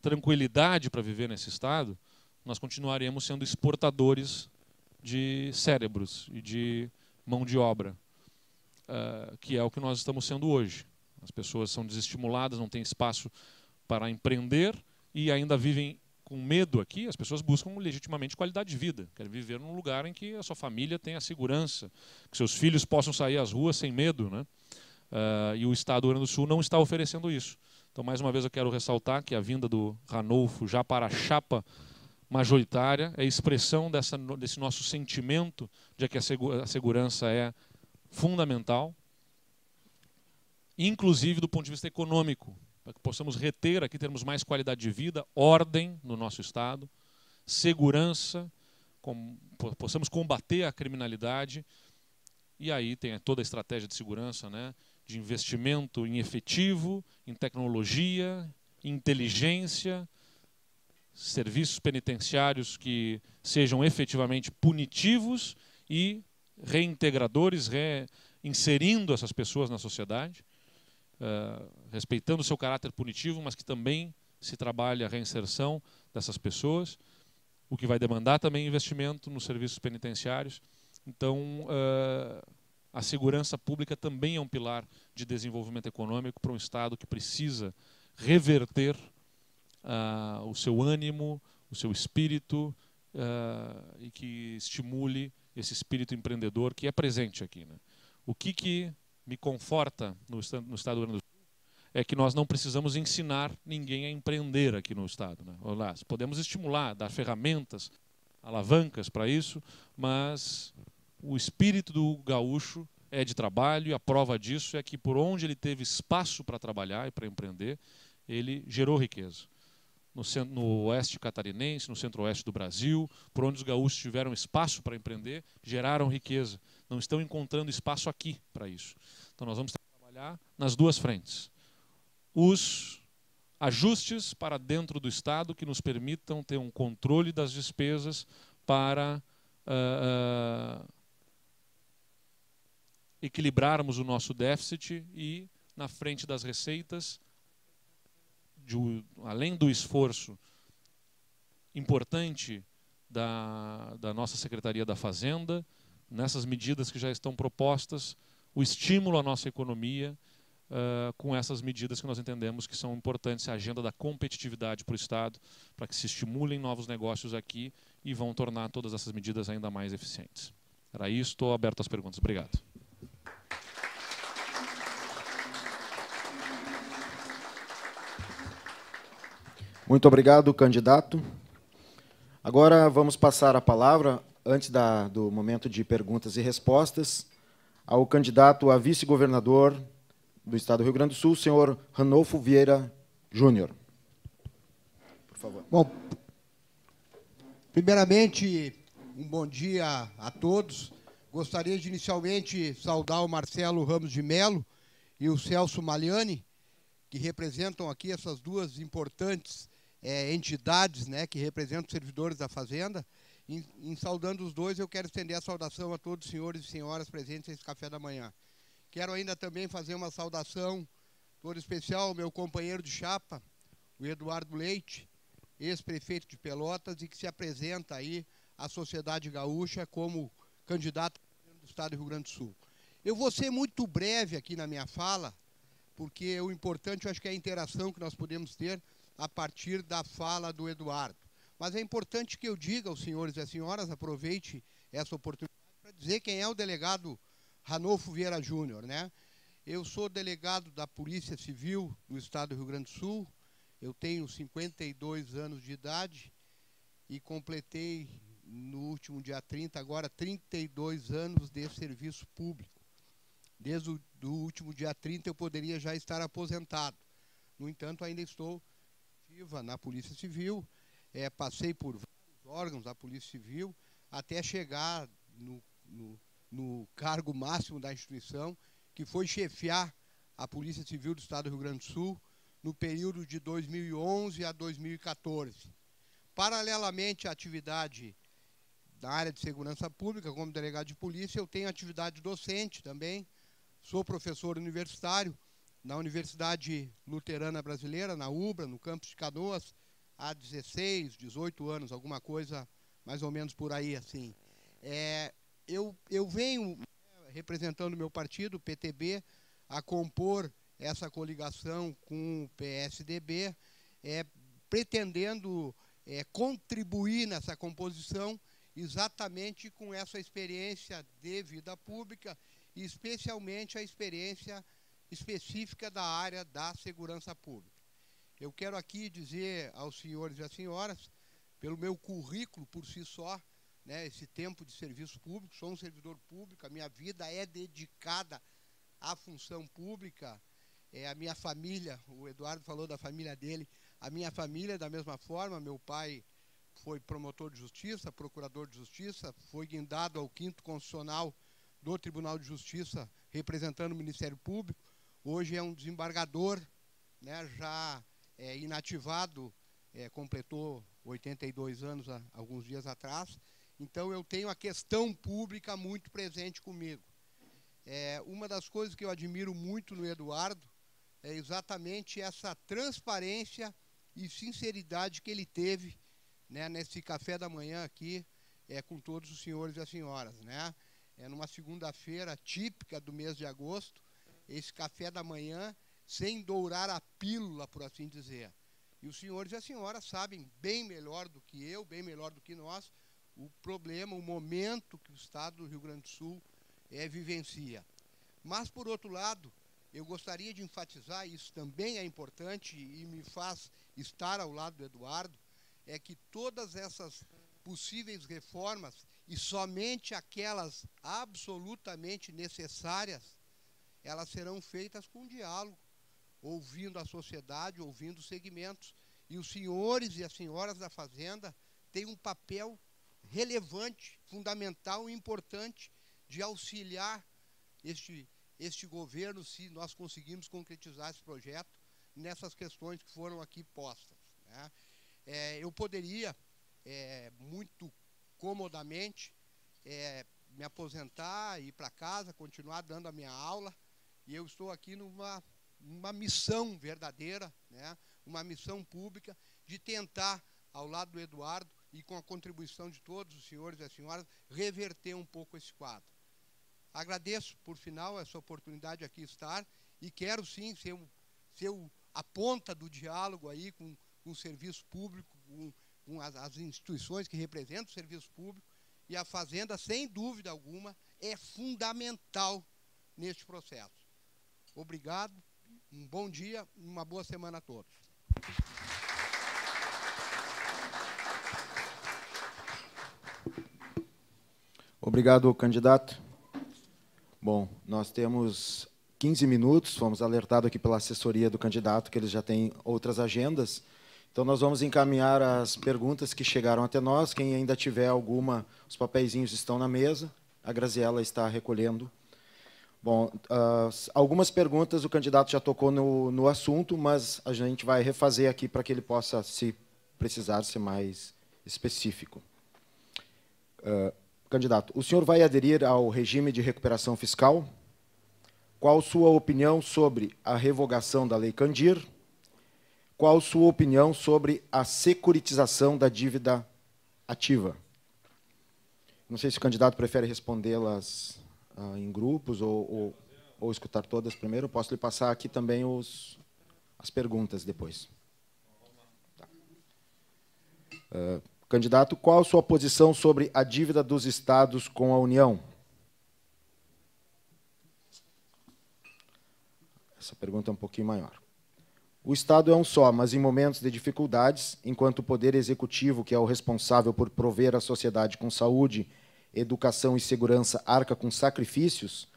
D: tranquilidade para viver nesse Estado, nós continuaremos sendo exportadores de cérebros e de mão de obra, que é o que nós estamos sendo hoje. As pessoas são desestimuladas, não têm espaço para empreender e ainda vivem com medo aqui. As pessoas buscam legitimamente qualidade de vida, querem viver num lugar em que a sua família tenha segurança, que seus filhos possam sair às ruas sem medo, né? E o Estado do Rio Grande do Sul não está oferecendo isso. Então, mais uma vez, eu quero ressaltar que a vinda do Ranolfo já para a chapa majoritária é expressão desse nosso sentimento de que a segurança é fundamental, inclusive do ponto de vista econômico, para que possamos reter aqui, termos mais qualidade de vida, ordem no nosso Estado, segurança, possamos combater a criminalidade, e aí tem toda a estratégia de segurança, né, de investimento em efetivo, em tecnologia, em inteligência, serviços penitenciários que sejam efetivamente punitivos e reintegradores, reinserindo essas pessoas na sociedade, respeitando o seu caráter punitivo, mas que também se trabalhe a reinserção dessas pessoas, o que vai demandar também investimento nos serviços penitenciários. Então, a segurança pública também é um pilar de desenvolvimento econômico para um Estado que precisa reverter o seu ânimo, o seu espírito, e que estimule esse espírito empreendedor que é presente aqui, né? O que me conforta no Estado do Rio Grande do Sul é que nós não precisamos ensinar ninguém a empreender aqui no Estado, né? Podemos estimular, dar ferramentas, alavancas para isso, mas o espírito do gaúcho é de trabalho, e a prova disso é que por onde ele teve espaço para trabalhar e para empreender, ele gerou riqueza. No oeste catarinense, no centro-oeste do Brasil, por onde os gaúchos tiveram espaço para empreender, geraram riqueza. Não estão encontrando espaço aqui para isso. Então nós vamos ter que trabalhar nas duas frentes. Os ajustes para dentro do Estado que nos permitam ter um controle das despesas para equilibrarmos o nosso déficit e, na frente das receitas, além do esforço importante da nossa Secretaria da Fazenda, nessas medidas que já estão propostas, o estímulo à nossa economia com essas medidas que nós entendemos que são importantes, a agenda da competitividade para o Estado, para que se estimulem novos negócios aqui e vão tornar todas essas medidas ainda mais eficientes. Era isso, estou aberto às perguntas. Obrigado.
A: Muito obrigado, candidato. Agora vamos passar a palavra, antes do momento de perguntas e respostas, ao candidato a vice-governador do Estado do Rio Grande do Sul, senhor Ranolfo Vieira Júnior. Por favor.
E: Bom, primeiramente, um bom dia a todos. Gostaria de inicialmente saudar o Marcelo Ramos de Melo e o Celso Maliani, que representam aqui essas duas importantes entidades, né, que representam os servidores da Fazenda. Em saudando os dois, eu quero estender a saudação a todos os senhores e senhoras presentes nesse café da manhã. Quero ainda também fazer uma saudação todo especial ao meu companheiro de chapa, o Eduardo Leite, ex-prefeito de Pelotas, e que se apresenta aí à sociedade gaúcha como candidato do Estado do Rio Grande do Sul. Eu vou ser muito breve aqui na minha fala, porque o importante, eu acho que é a interação que nós podemos ter a partir da fala do Eduardo. Mas é importante que eu diga aos senhores e às senhoras, aproveite essa oportunidade para dizer quem é o delegado Ranolfo Vieira Júnior, né? Eu sou delegado da Polícia Civil do Estado do Rio Grande do Sul, eu tenho 52 anos de idade e completei no último dia 30, agora 32 anos de serviço público. Desde o último dia 30 eu poderia já estar aposentado. No entanto, ainda estou ativa na Polícia Civil, passei por vários órgãos da Polícia Civil, até chegar no cargo máximo da instituição, que foi chefiar a Polícia Civil do Estado do Rio Grande do Sul, no período de 2011 a 2014. Paralelamente à atividade da área de segurança pública, como delegado de polícia, eu tenho atividade docente também, sou professor universitário na Universidade Luterana Brasileira, na UBRA, no campus de Canoas, há 16, 18 anos, alguma coisa mais ou menos por aí, assim. Eu venho representando o meu partido, o PTB, a compor essa coligação com o PSDB, pretendendo contribuir nessa composição exatamente com essa experiência de vida pública, e especialmente a experiência específica da área da segurança pública. Eu quero aqui dizer aos senhores e às senhoras, pelo meu currículo por si só, né, esse tempo de serviço público, sou um servidor público, a minha vida é dedicada à função pública, a minha família, o Eduardo falou da família dele, a minha família da mesma forma, meu pai foi promotor de justiça, procurador de justiça, foi guindado ao 5º Constitucional do Tribunal de Justiça, representando o Ministério Público, hoje é um desembargador, né, já inativado, completou 82 anos há alguns dias atrás, então eu tenho a questão pública muito presente comigo. Uma das coisas que eu admiro muito no Eduardo é exatamente essa transparência e sinceridade que ele teve, né, nesse café da manhã aqui, com todos os senhores e as senhoras, né? Numa segunda-feira típica do mês de agosto, esse café da manhã, sem dourar a pílula, por assim dizer. E os senhores e as senhoras sabem bem melhor do que eu, bem melhor do que nós, o problema, o momento que o Estado do Rio Grande do Sul vivencia. Mas, por outro lado, eu gostaria de enfatizar, isso também é importante e me faz estar ao lado do Eduardo, é que todas essas possíveis reformas, e somente aquelas absolutamente necessárias, elas serão feitas com diálogo, ouvindo a sociedade, ouvindo os segmentos. E os senhores e as senhoras da Fazenda têm um papel relevante, fundamental e importante de auxiliar este governo, se nós conseguirmos concretizar esse projeto nessas questões que foram aqui postas, né? Eu poderia, muito comodamente, me aposentar, ir para casa, continuar dando a minha aula, e eu estou aqui numa missão verdadeira, né? Uma missão pública de tentar, ao lado do Eduardo e com a contribuição de todos os senhores e as senhoras, reverter um pouco esse quadro. Agradeço, por final, essa oportunidade de aqui estar e quero, sim, ser a ponta do diálogo aí com o serviço público, com as instituições que representam o serviço público, e a Fazenda, sem dúvida alguma, é fundamental neste processo. Obrigado, um bom dia e uma boa semana a todos.
A: Obrigado, candidato. Bom, nós temos 15 minutos, fomos alertados aqui pela assessoria do candidato que eles já têm outras agendas. Então, nós vamos encaminhar as perguntas que chegaram até nós. Quem ainda tiver alguma, os papeizinhos estão na mesa. A Graziela está recolhendo. Bom, algumas perguntas o candidato já tocou no assunto, mas a gente vai refazer aqui para que ele possa, se precisar, ser mais específico. Candidato, o senhor vai aderir ao regime de recuperação fiscal? Qual sua opinião sobre a revogação da Lei Candir? Qual sua opinião sobre a securitização da dívida ativa? Não sei se o candidato prefere respondê-las em grupos ou escutar todas primeiro. Eu posso lhe passar aqui também as perguntas depois. Tá. Candidato, qual a sua posição sobre a dívida dos estados com a União? Essa pergunta é um pouquinho maior. O Estado é um só, mas em momentos de dificuldades, enquanto o Poder Executivo, que é o responsável por prover a sociedade com saúde, educação e segurança, arca com sacrifícios,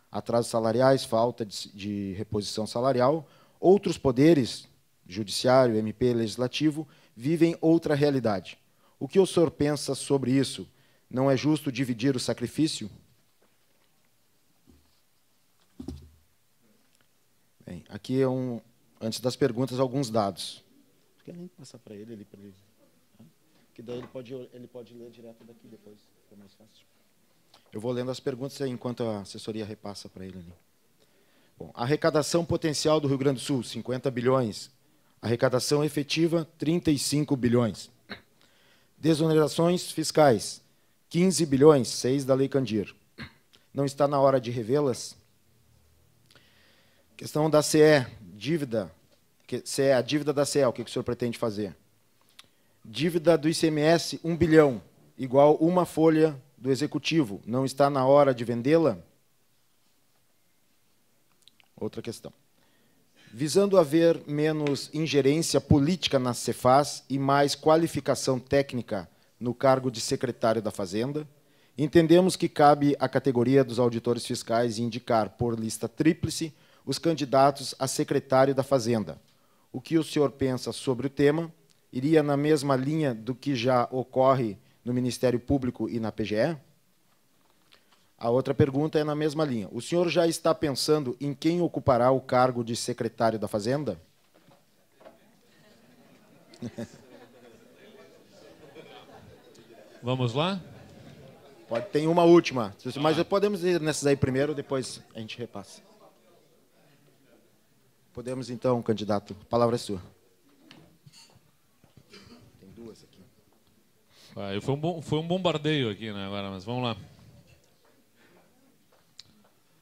A: atrasos salariais, falta de reposição salarial, outros poderes, judiciário, MP, legislativo, vivem outra realidade. O que o senhor pensa sobre isso? Não é justo dividir o sacrifício? Bem, aqui é antes das perguntas, alguns dados. Quer nem passar para ele, que daí ele pode ler direto daqui depois, fica mais fácil. Eu vou lendo as perguntas enquanto a assessoria repassa para ele ali. Bom, arrecadação potencial do Rio Grande do Sul, 50 bilhões. Arrecadação efetiva, 35 bilhões. Desonerações fiscais, 15 bilhões, 6 da Lei Candir. Não está na hora de revê-las? Questão da CE, dívida. CE, a dívida da CE, o que o senhor pretende fazer? Dívida do ICMS, 1 bilhão, igual uma folha do Executivo. Não está na hora de vendê-la? Outra questão. Visando haver menos ingerência política na Cefaz e mais qualificação técnica no cargo de secretário da Fazenda, entendemos que cabe à categoria dos auditores fiscais indicar por lista tríplice os candidatos a secretário da Fazenda. O que o senhor pensa sobre o tema? Iria na mesma linha do que já ocorre no Ministério Público e na PGE? A outra pergunta é na mesma linha. O senhor já está pensando em quem ocupará o cargo de secretário da Fazenda?
D: Vamos lá?
A: Tem uma última, mas podemos ir nessas aí primeiro, depois a gente repassa. Podemos então, candidato. A palavra é sua. Tem duas aqui.
D: Foi um bombardeio aqui, né, agora, mas vamos lá.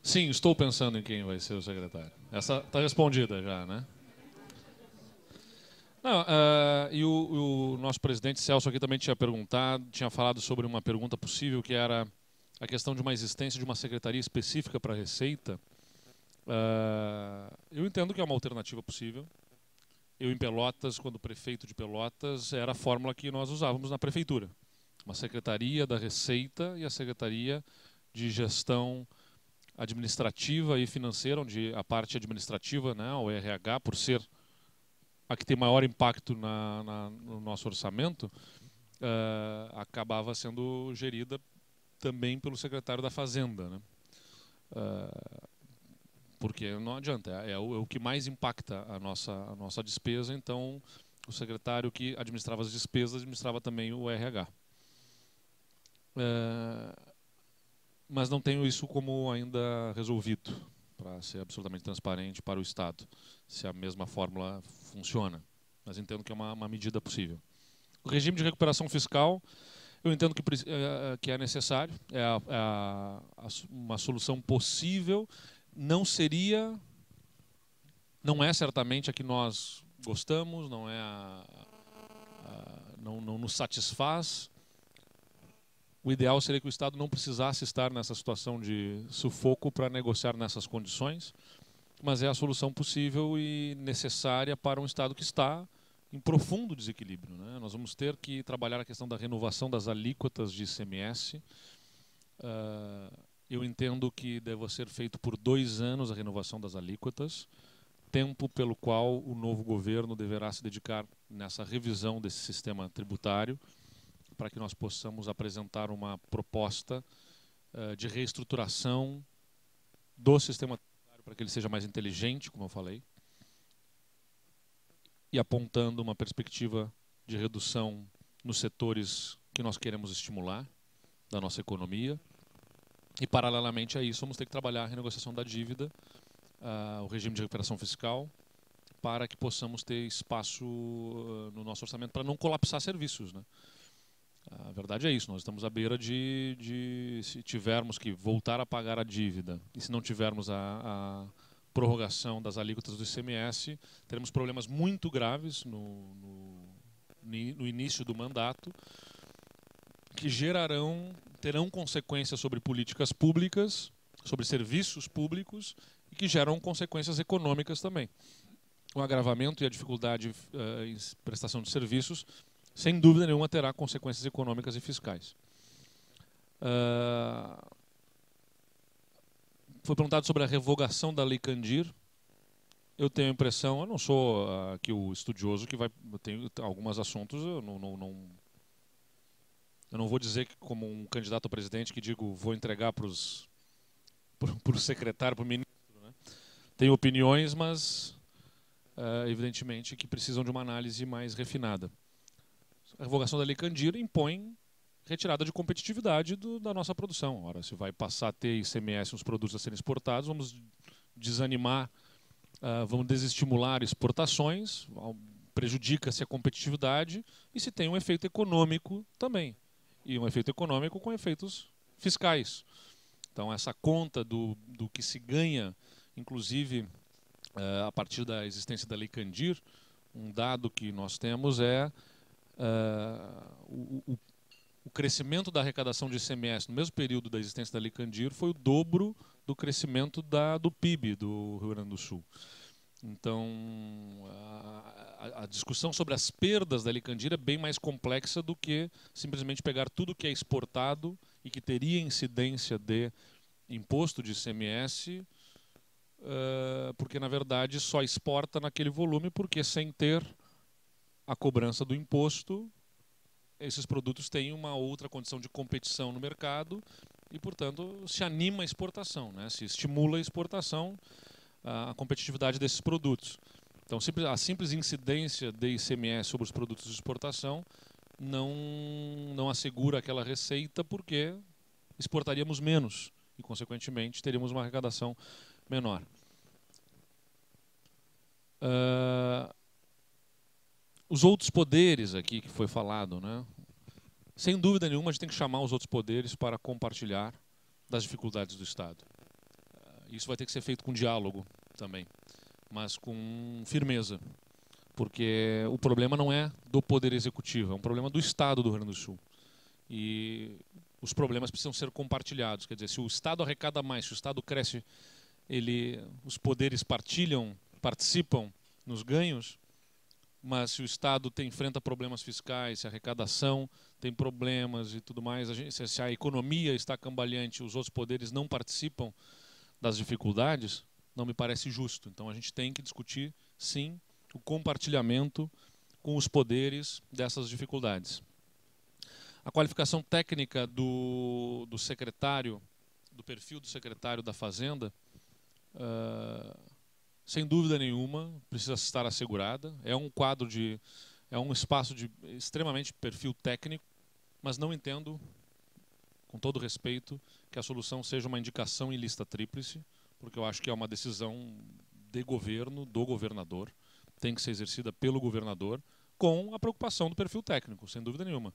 D: Sim, estou pensando em quem vai ser o secretário. Essa está respondida já, né? Não, e o nosso presidente Celso aqui também tinha falado sobre uma pergunta possível, que era a questão de uma existência de uma secretaria específica para a Receita. Eu entendo que é uma alternativa possível. Eu, em Pelotas, quando prefeito de Pelotas, era a fórmula que nós usávamos na prefeitura. Uma secretaria da Receita e a secretaria de gestão administrativa e financeira, onde a parte administrativa, né, o RH, por ser a que tem maior impacto no nosso orçamento, acabava sendo gerida também pelo secretário da Fazenda, né? Porque não adianta, é o que mais impacta a nossa despesa, então o secretário que administrava as despesas administrava também o RH. Mas não tenho isso como ainda resolvido, para ser absolutamente transparente para o Estado, se a mesma fórmula funciona. Mas entendo que é uma medida possível. O regime de recuperação fiscal, eu entendo que é necessário, uma solução possível, não é certamente a que nós gostamos, não nos satisfaz. O ideal seria que o Estado não precisasse estar nessa situação de sufoco para negociar nessas condições, mas é a solução possível e necessária para um Estado que está em profundo desequilíbrio, né? Nós vamos ter que trabalhar a questão da renovação das alíquotas de ICMS. Eu entendo que deva ser feito por 2 anos a renovação das alíquotas, tempo pelo qual o novo governo deverá se dedicar nessa revisão desse sistema tributário, para que nós possamos apresentar uma proposta de reestruturação do sistema tributário para que ele seja mais inteligente, como eu falei, e apontando uma perspectiva de redução nos setores que nós queremos estimular da nossa economia. E, paralelamente a isso, vamos ter que trabalhar a renegociação da dívida, o regime de recuperação fiscal, para que possamos ter espaço no nosso orçamento para não colapsar serviços, né? A verdade é isso, nós estamos à beira se tivermos que voltar a pagar a dívida e se não tivermos a prorrogação das alíquotas do ICMS, teremos problemas muito graves no início do mandato, que terão consequências sobre políticas públicas, sobre serviços públicos e que geram consequências econômicas também. o agravamento e a dificuldade em prestação de serviços, sem dúvida nenhuma, terá consequências econômicas e fiscais. Foi perguntado sobre a revogação da Lei Candir. Eu tenho a impressão, eu não sou aqui o estudioso que vai... Eu tenho alguns assuntos, eu não vou dizer que, como um candidato a presidente, que digo, vou entregar para o secretário, para o ministro. Né? Tenho opiniões, mas evidentemente que precisam de uma análise mais refinada. A revogação da Lei Candir impõe retirada de competitividade da nossa produção. Ora, se vai passar a ter ICMS nos produtos a serem exportados, vamos desanimar, vamos desestimular exportações, prejudica-se a competitividade e se tem um efeito econômico também. E um efeito econômico com efeitos fiscais. Então, essa conta do que se ganha, inclusive, a partir da existência da Lei Candir, um dado que nós temos é o crescimento da arrecadação de ICMS no mesmo período da existência da Lei Candir foi o dobro do crescimento do PIB do Rio Grande do Sul. Então, a discussão sobre as perdas da Lei Candir é bem mais complexa do que simplesmente pegar tudo que é exportado e que teria incidência de imposto de ICMS, porque, na verdade, só exporta naquele volume, porque sem ter a cobrança do imposto, esses produtos têm uma outra condição de competição no mercado e, portanto, se anima a exportação, né? Se estimula a exportação, a competitividade desses produtos. Então, a simples incidência de ICMS sobre os produtos de exportação não assegura aquela receita, porque exportaríamos menos e, consequentemente, teríamos uma arrecadação menor. Os outros poderes aqui que foi falado, né? Sem dúvida nenhuma, a gente tem que chamar os outros poderes para compartilhar das dificuldades do Estado. Isso vai ter que ser feito com diálogo também, mas com firmeza, porque o problema não é do Poder Executivo, é um problema do Estado do Rio Grande do Sul. E os problemas precisam ser compartilhados, quer dizer, se o Estado arrecada mais, se o Estado cresce, os poderes participam nos ganhos, mas se o Estado enfrenta problemas fiscais, se a arrecadação tem problemas e tudo mais, se a economia está cambaleante, os outros poderes não participam das dificuldades, não me parece justo. Então a gente tem que discutir, sim, o compartilhamento com os poderes dessas dificuldades. A qualificação técnica do secretário, do perfil do secretário da Fazenda, sem dúvida nenhuma, precisa estar assegurada. É um espaço de extremamente perfil técnico, mas não entendo, com todo respeito, que a solução seja uma indicação em lista tríplice, porque eu acho que é uma decisão de governo, do governador, tem que ser exercida pelo governador, com a preocupação do perfil técnico, sem dúvida nenhuma.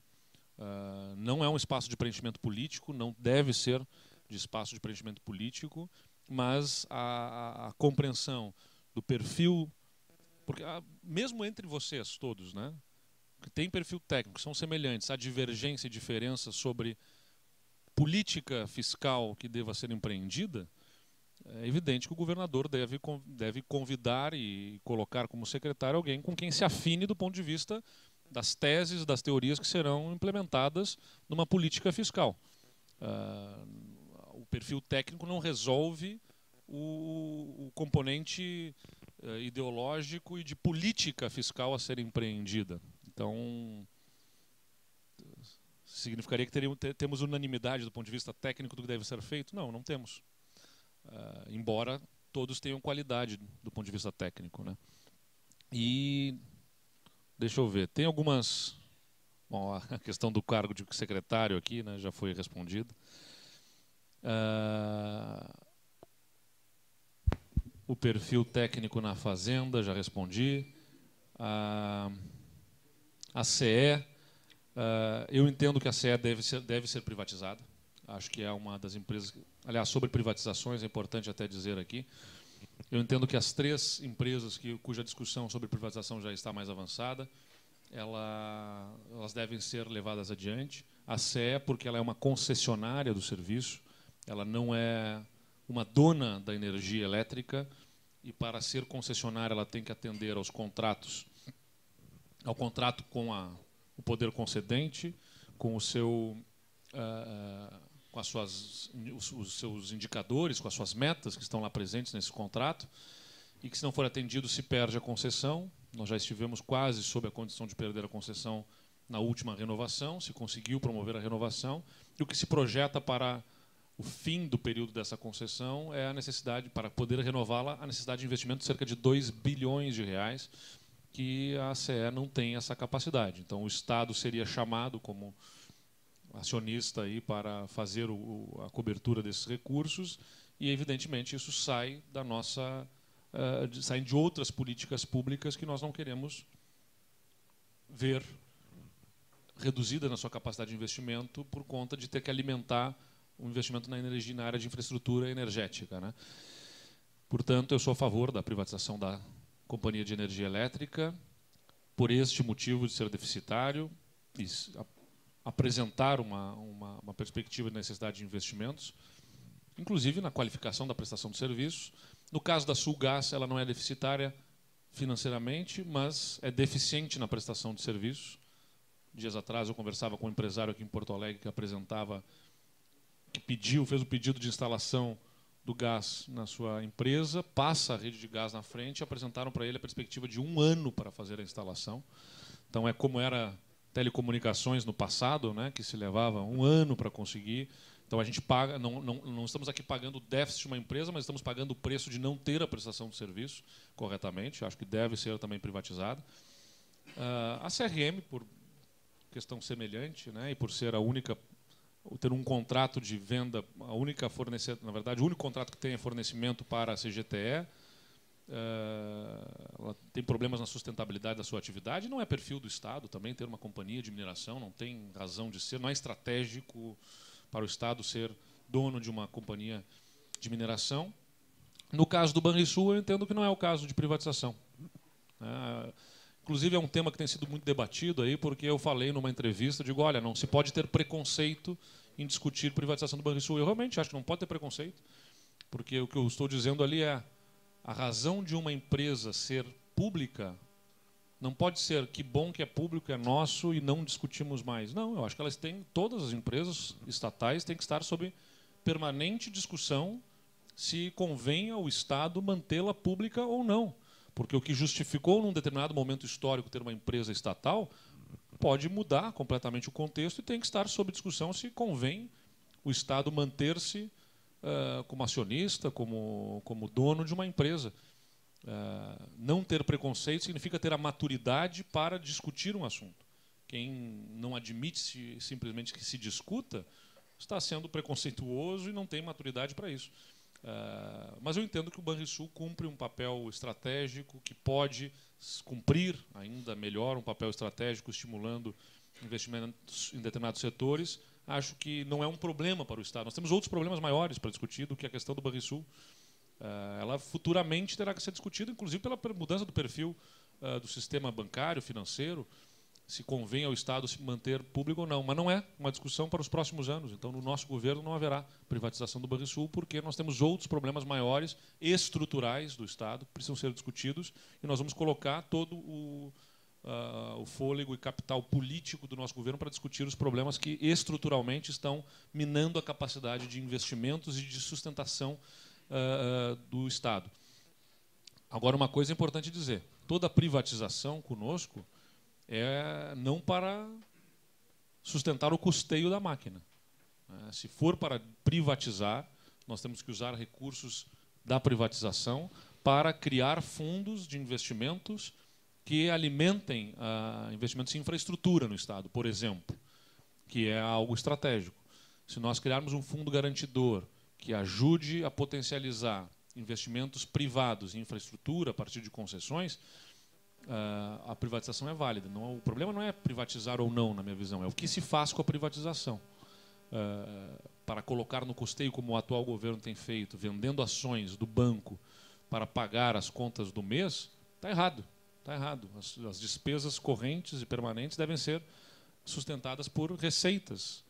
D: Não é um espaço de preenchimento político, não deve ser de espaço de preenchimento político, mas a compreensão do perfil, porque mesmo entre vocês todos, né, que tem perfil técnico, são semelhantes, há divergência e diferença sobre política fiscal que deva ser empreendida, é evidente que o governador deve convidar e colocar como secretário alguém com quem se afine do ponto de vista das teses, das teorias que serão implementadas numa política fiscal. O perfil técnico não resolve o componente ideológico e de política fiscal a ser empreendida. Então, significaria que temos unanimidade do ponto de vista técnico do que deve ser feito? Não, não temos. Embora todos tenham qualidade do ponto de vista técnico, né? E deixa eu ver, tem algumas... Bom, a questão do cargo de secretário aqui, né, já foi respondida. O perfil técnico na Fazenda, já respondi. A CE, eu entendo que a CE deve ser privatizada. Acho que é uma das empresas... Aliás, sobre privatizações, é importante até dizer aqui. Eu entendo que as 3 empresas cuja discussão sobre privatização já está mais avançada, elas devem ser levadas adiante. A CE, porque ela é uma concessionária do serviço, ela não é uma dona da energia elétrica e para ser concessionária ela tem que atender aos contratos, ao contrato com o poder concedente, com o seu com os seus indicadores, com as suas metas que estão lá presentes nesse contrato, e que, se não for atendido, se perde a concessão. Nós já estivemos quase sob a condição de perder a concessão na última renovação, se conseguiu promover a renovação, e o que se projeta para o fim do período dessa concessão é a necessidade, para poder renová-la, a necessidade de investimento de cerca de 2 bilhões de reais, que a CE não tem essa capacidade. Então, o Estado seria chamado como acionista aí para fazer a cobertura desses recursos, e, evidentemente, isso sai da nossa... saem de outras políticas públicas que nós não queremos ver reduzida na sua capacidade de investimento por conta de ter que alimentar o investimento na energia, na área de infraestrutura energética, né? Portanto, eu sou a favor da privatização da Companhia de Energia Elétrica, por este motivo de ser deficitário e apresentar uma perspectiva de necessidade de investimentos, inclusive na qualificação da prestação de serviços. No caso da Sulgás, ela não é deficitária financeiramente, mas é deficiente na prestação de serviços. Dias atrás eu conversava com um empresário aqui em Porto Alegre que apresentava, fez o pedido de instalação do gás na sua empresa, passa a rede de gás na frente, e apresentaram para ele a perspectiva de 1 ano para fazer a instalação. Então é como era telecomunicações no passado, né, que se levava 1 ano para conseguir. Então a gente paga, não estamos aqui pagando o déficit de uma empresa, mas estamos pagando o preço de não ter a prestação de serviço corretamente. Acho que deve ser também privatizada. A CRM, por questão semelhante, né, e por ser a única, ter um contrato de venda, a única fornecedora, na verdade, o único contrato que tem é fornecimento para a CGTE. Ela tem problemas na sustentabilidade da sua atividade. Não é perfil do Estado também ter uma companhia de mineração, não tem razão de ser, não é estratégico para o Estado ser dono de uma companhia de mineração. No caso do Banrisul, eu entendo que não é o caso de privatização. Inclusive, é um tema que tem sido muito debatido aí, porque eu falei numa entrevista, digo, olha, não se pode ter preconceito em discutir privatização do Banrisul. Eu realmente acho que não pode ter preconceito, porque o que eu estou dizendo ali é a razão de uma empresa ser pública não pode ser que bom que é público, é nosso e não discutimos mais. Não, eu acho que todas as empresas estatais têm que estar sob permanente discussão se convém ao Estado mantê-la pública ou não. Porque o que justificou, num determinado momento histórico, ter uma empresa estatal, pode mudar completamente o contexto e tem que estar sob discussão se convém o Estado manter-se como acionista, como dono de uma empresa. Não ter preconceito significa ter a maturidade para discutir um assunto. Quem não admite simplesmente que se discuta está sendo preconceituoso e não tem maturidade para isso. Mas eu entendo que o Banrisul cumpre um papel estratégico, que pode cumprir ainda melhor um papel estratégico, estimulando investimentos em determinados setores. Acho que não é um problema para o Estado. Nós temos outros problemas maiores para discutir do que a questão do Banrisul. Ela futuramente terá que ser discutida, inclusive pela mudança do perfil do sistema bancário, financeiro, se convém ao Estado se manter público ou não. Mas não é uma discussão para os próximos anos. Então, no nosso governo não haverá privatização do Banrisul, porque nós temos outros problemas maiores, estruturais do Estado, que precisam ser discutidos, e nós vamos colocar todo o fôlego e capital político do nosso governo para discutir os problemas que estruturalmente estão minando a capacidade de investimentos e de sustentação do Estado. Agora, uma coisa é importante dizer: toda privatização conosco é não para sustentar o custeio da máquina. Se for para privatizar, nós temos que usar recursos da privatização para criar fundos de investimentos que alimentem investimentos em infraestrutura no Estado, por exemplo, que é algo estratégico. Se nós criarmos um fundo garantidor que ajude a potencializar investimentos privados em infraestrutura a partir de concessões, a privatização é válida. O problema não é privatizar ou não, na minha visão, é o que se faz com a privatização. Para colocar no custeio, como o atual governo tem feito, vendendo ações do banco para pagar as contas do mês, está errado. Está errado. As despesas correntes e permanentes devem ser sustentadas por receitas.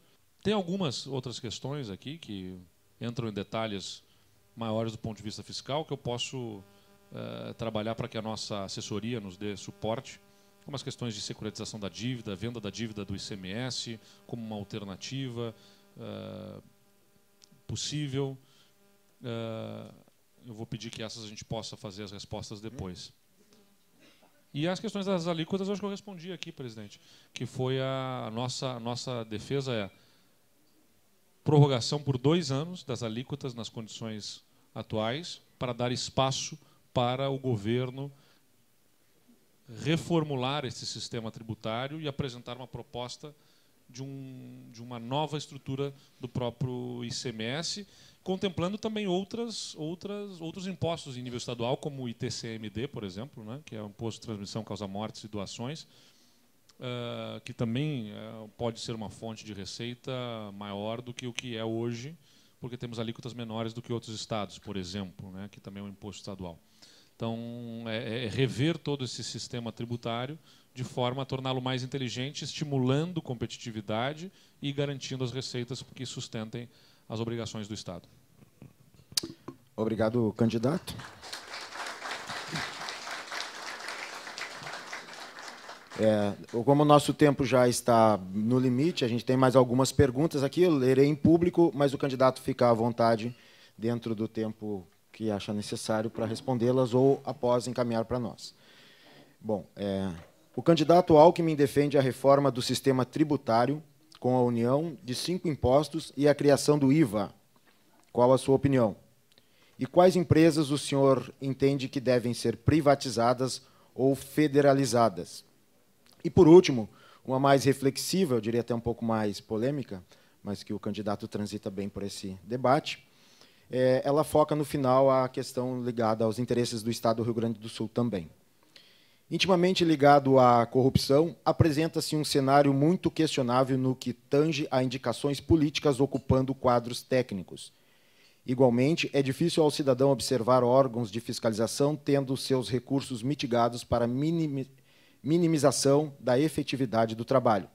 D: Tem algumas outras questões aqui que entram em detalhes maiores do ponto de vista fiscal, que eu posso trabalhar para que a nossa assessoria nos dê suporte, como as questões de securitização da dívida, venda da dívida do ICMS, como uma alternativa possível. Eu vou pedir que essas a gente possa fazer as respostas depois. E as questões das alíquotas, eu acho que eu respondi aqui, presidente, que foi a nossa defesa é prorrogação por 2 anos das alíquotas nas condições atuais, para dar espaço para o governo reformular esse sistema tributário e apresentar uma proposta de uma nova estrutura do próprio ICMS, contemplando também outros impostos em nível estadual, como o ITCMD, por exemplo, né, que é o Imposto de Transmissão, Causa-Mortes e Doações, que também pode ser uma fonte de receita maior do que o que é hoje, porque temos alíquotas menores do que outros estados, por exemplo, né, que também é um imposto estadual. Então, rever todo esse sistema tributário de forma a torná-lo mais inteligente, estimulando competitividade e garantindo as receitas que sustentem as obrigações do Estado.
A: Obrigado, candidato. Como o nosso tempo já está no limite, a gente tem mais algumas perguntas aqui, eu lerei em público, mas o candidato fica à vontade dentro do tempo que acha necessário para respondê-las ou após encaminhar para nós. Bom, o candidato Alckmin defende a reforma do sistema tributário com a união de 5 impostos e a criação do IVA. Qual a sua opinião? E quais empresas o senhor entende que devem ser privatizadas ou federalizadas? E, por último, uma mais reflexiva, eu diria até um pouco mais polêmica, mas que o candidato transita bem por esse debate, ela foca no final a questão ligada aos interesses do Estado do Rio Grande do Sul também. Intimamente ligado à corrupção, apresenta-se um cenário muito questionável no que tange a indicações políticas ocupando quadros técnicos. Igualmente, é difícil ao cidadão observar órgãos de fiscalização tendo seus recursos mitigados para minimização da efetividade do trabalho.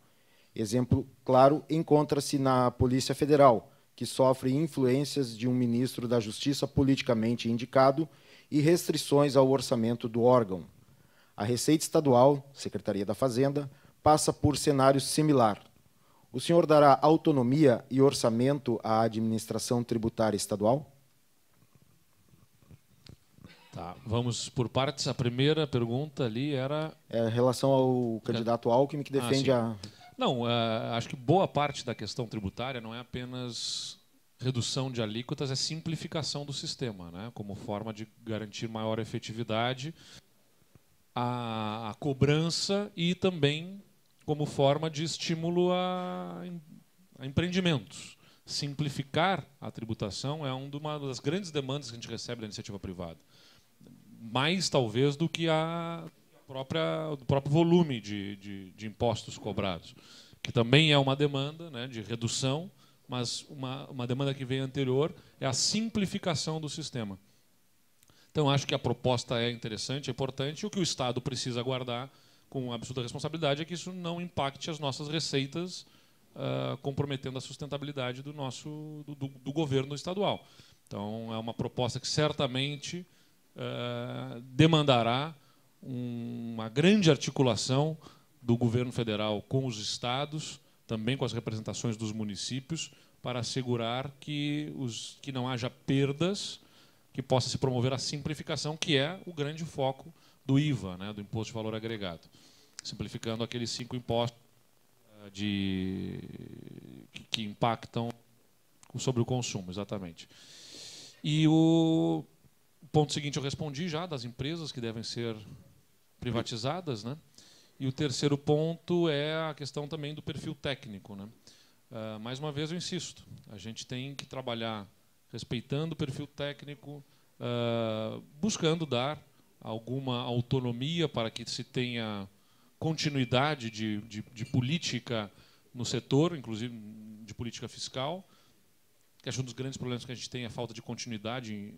A: Exemplo claro encontra-se na Polícia Federal, que sofre influências de um ministro da Justiça politicamente indicado e restrições ao orçamento do órgão. A Receita Estadual, Secretaria da Fazenda, passa por cenário similar. O senhor dará autonomia e orçamento à administração tributária estadual?
D: Tá, vamos por partes. A primeira pergunta ali era...
A: Em relação ao candidato Alckmin, que defende a...
D: Não, acho que boa parte da questão tributária não é apenas redução de alíquotas, é simplificação do sistema, né, como forma de garantir maior efetividade, a cobrança e também como forma de estímulo a empreendimentos. Simplificar a tributação é uma das grandes demandas que a gente recebe da iniciativa privada. Mais, talvez, do que do próprio volume de impostos cobrados, que também é uma demanda, né, de redução, mas uma demanda que vem anterior é a simplificação do sistema. Então, acho que a proposta é interessante, é importante, e o que o Estado precisa guardar com absoluta responsabilidade é que isso não impacte as nossas receitas, comprometendo a sustentabilidade do governo estadual. Então, é uma proposta que certamente demandará uma grande articulação do governo federal com os estados, também com as representações dos municípios, para assegurar que não haja perdas, que possa se promover a simplificação, que é o grande foco do IVA, né, do Imposto de Valor Agregado, simplificando aqueles 5 impostos que impactam sobre o consumo, exatamente. E o ponto seguinte eu respondi já, das empresas que devem ser privatizadas, né? E o terceiro ponto é a questão também do perfil técnico, né? Mais uma vez eu insisto, a gente tem que trabalhar respeitando o perfil técnico, buscando dar alguma autonomia para que se tenha continuidade de política no setor, inclusive de política fiscal, que acho que um dos grandes problemas que a gente tem é a falta de continuidade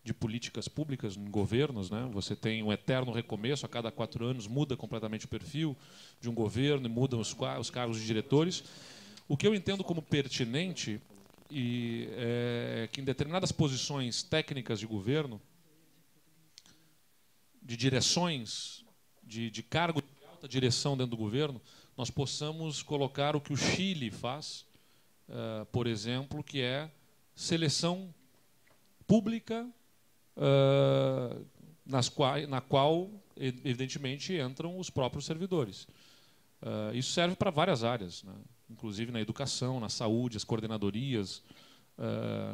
D: de políticas públicas em governos, né? Você tem um eterno recomeço, a cada 4 anos muda completamente o perfil de um governo e mudam os cargos de diretores. O que eu entendo como pertinente é que em determinadas posições técnicas de governo direções, de cargo de alta direção dentro do governo, nós possamos colocar o que o Chile faz, por exemplo, que é seleção pública, na qual, evidentemente, entram os próprios servidores. Isso serve para várias áreas, né? Inclusive na educação, na saúde, as coordenadorias,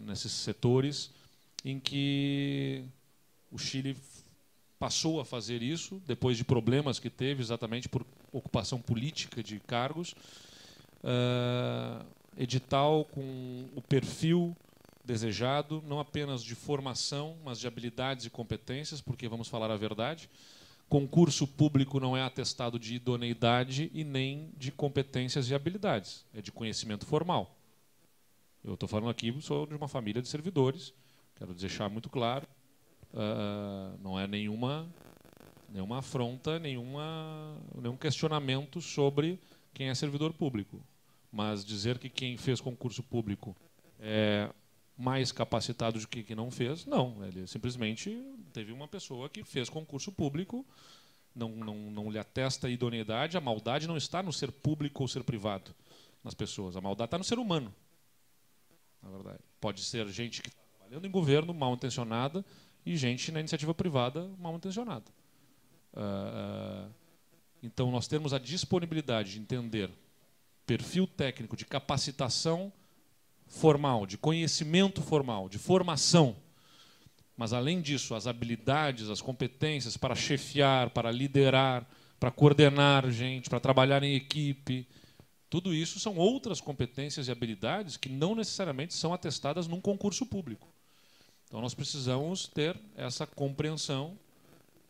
D: nesses setores em que o Chile passou a fazer isso, depois de problemas que teve exatamente por ocupação política de cargos, edital com o perfil desejado, não apenas de formação, mas de habilidades e competências, porque, vamos falar a verdade, concurso público não é atestado de idoneidade e nem de competências e habilidades, é de conhecimento formal. Eu estou falando aqui, sou de uma família de servidores, quero deixar muito claro, não é nenhuma afronta, nenhum questionamento sobre quem é servidor público. Mas dizer que quem fez concurso público é mais capacitado do que quem não fez, não. Ele simplesmente teve uma pessoa que fez concurso público, não lhe atesta a idoneidade. A maldade não está no ser público ou ser privado nas pessoas. A maldade está no ser humano, na verdade. Pode ser gente que está trabalhando em governo, mal intencionada, e gente na iniciativa privada, mal intencionada. Então, nós temos a disponibilidade de entender perfil técnico, de capacitação formal, de conhecimento formal, de formação. Mas, além disso, as habilidades, as competências para chefiar, para liderar, para coordenar gente, para trabalhar em equipe, tudo isso são outras competências e habilidades que não necessariamente são atestadas num concurso público. Então, nós precisamos ter essa compreensão,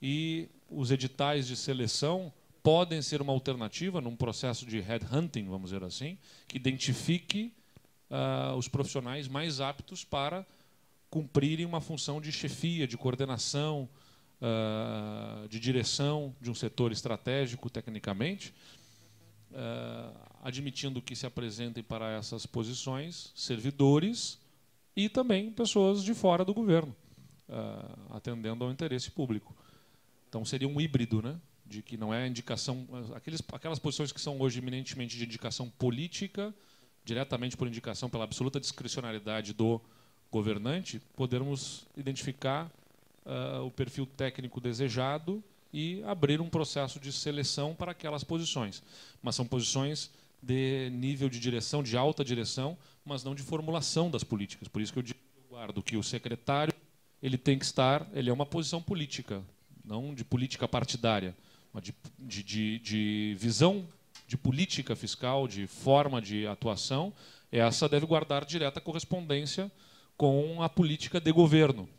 D: e os editais de seleção podem ser uma alternativa num processo de headhunting, vamos dizer assim, que identifique os profissionais mais aptos para cumprirem uma função de chefia, de coordenação, de direção de um setor estratégico, tecnicamente, admitindo que se apresentem para essas posições servidores e também pessoas de fora do governo, atendendo ao interesse público. Então, seria um híbrido, né? De que não é indicação... Aquelas posições que são hoje eminentemente de indicação política, diretamente por indicação pela absoluta discricionariedade do governante, podermos identificar o perfil técnico desejado e abrir um processo de seleção para aquelas posições. Mas são posições de nível de direção, de alta direção, mas não de formulação das políticas. Por isso que eu guardo que o secretário ele tem que estar, ele é uma posição política, não de política partidária, mas de visão de política fiscal, de forma de atuação. Essa deve guardar direta correspondência com a política de governo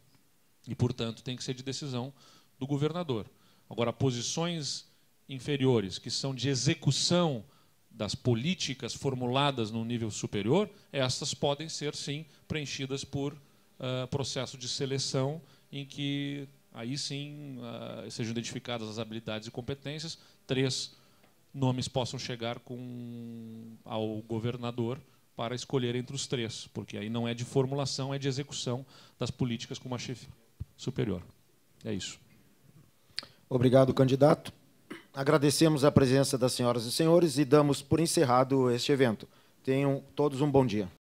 D: e, portanto, tem que ser de decisão do governador. Agora, posições inferiores, que são de execução das políticas formuladas no nível superior, essas podem ser, sim, preenchidas por processo de seleção, em que, aí sim, sejam identificadas as habilidades e competências, 3 nomes possam chegar ao governador para escolher entre os 3, porque aí não é de formulação, é de execução das políticas com uma chefia superior. É isso.
A: Obrigado, candidato. Agradecemos a presença das senhoras e senhores e damos por encerrado este evento. Tenham todos um bom dia.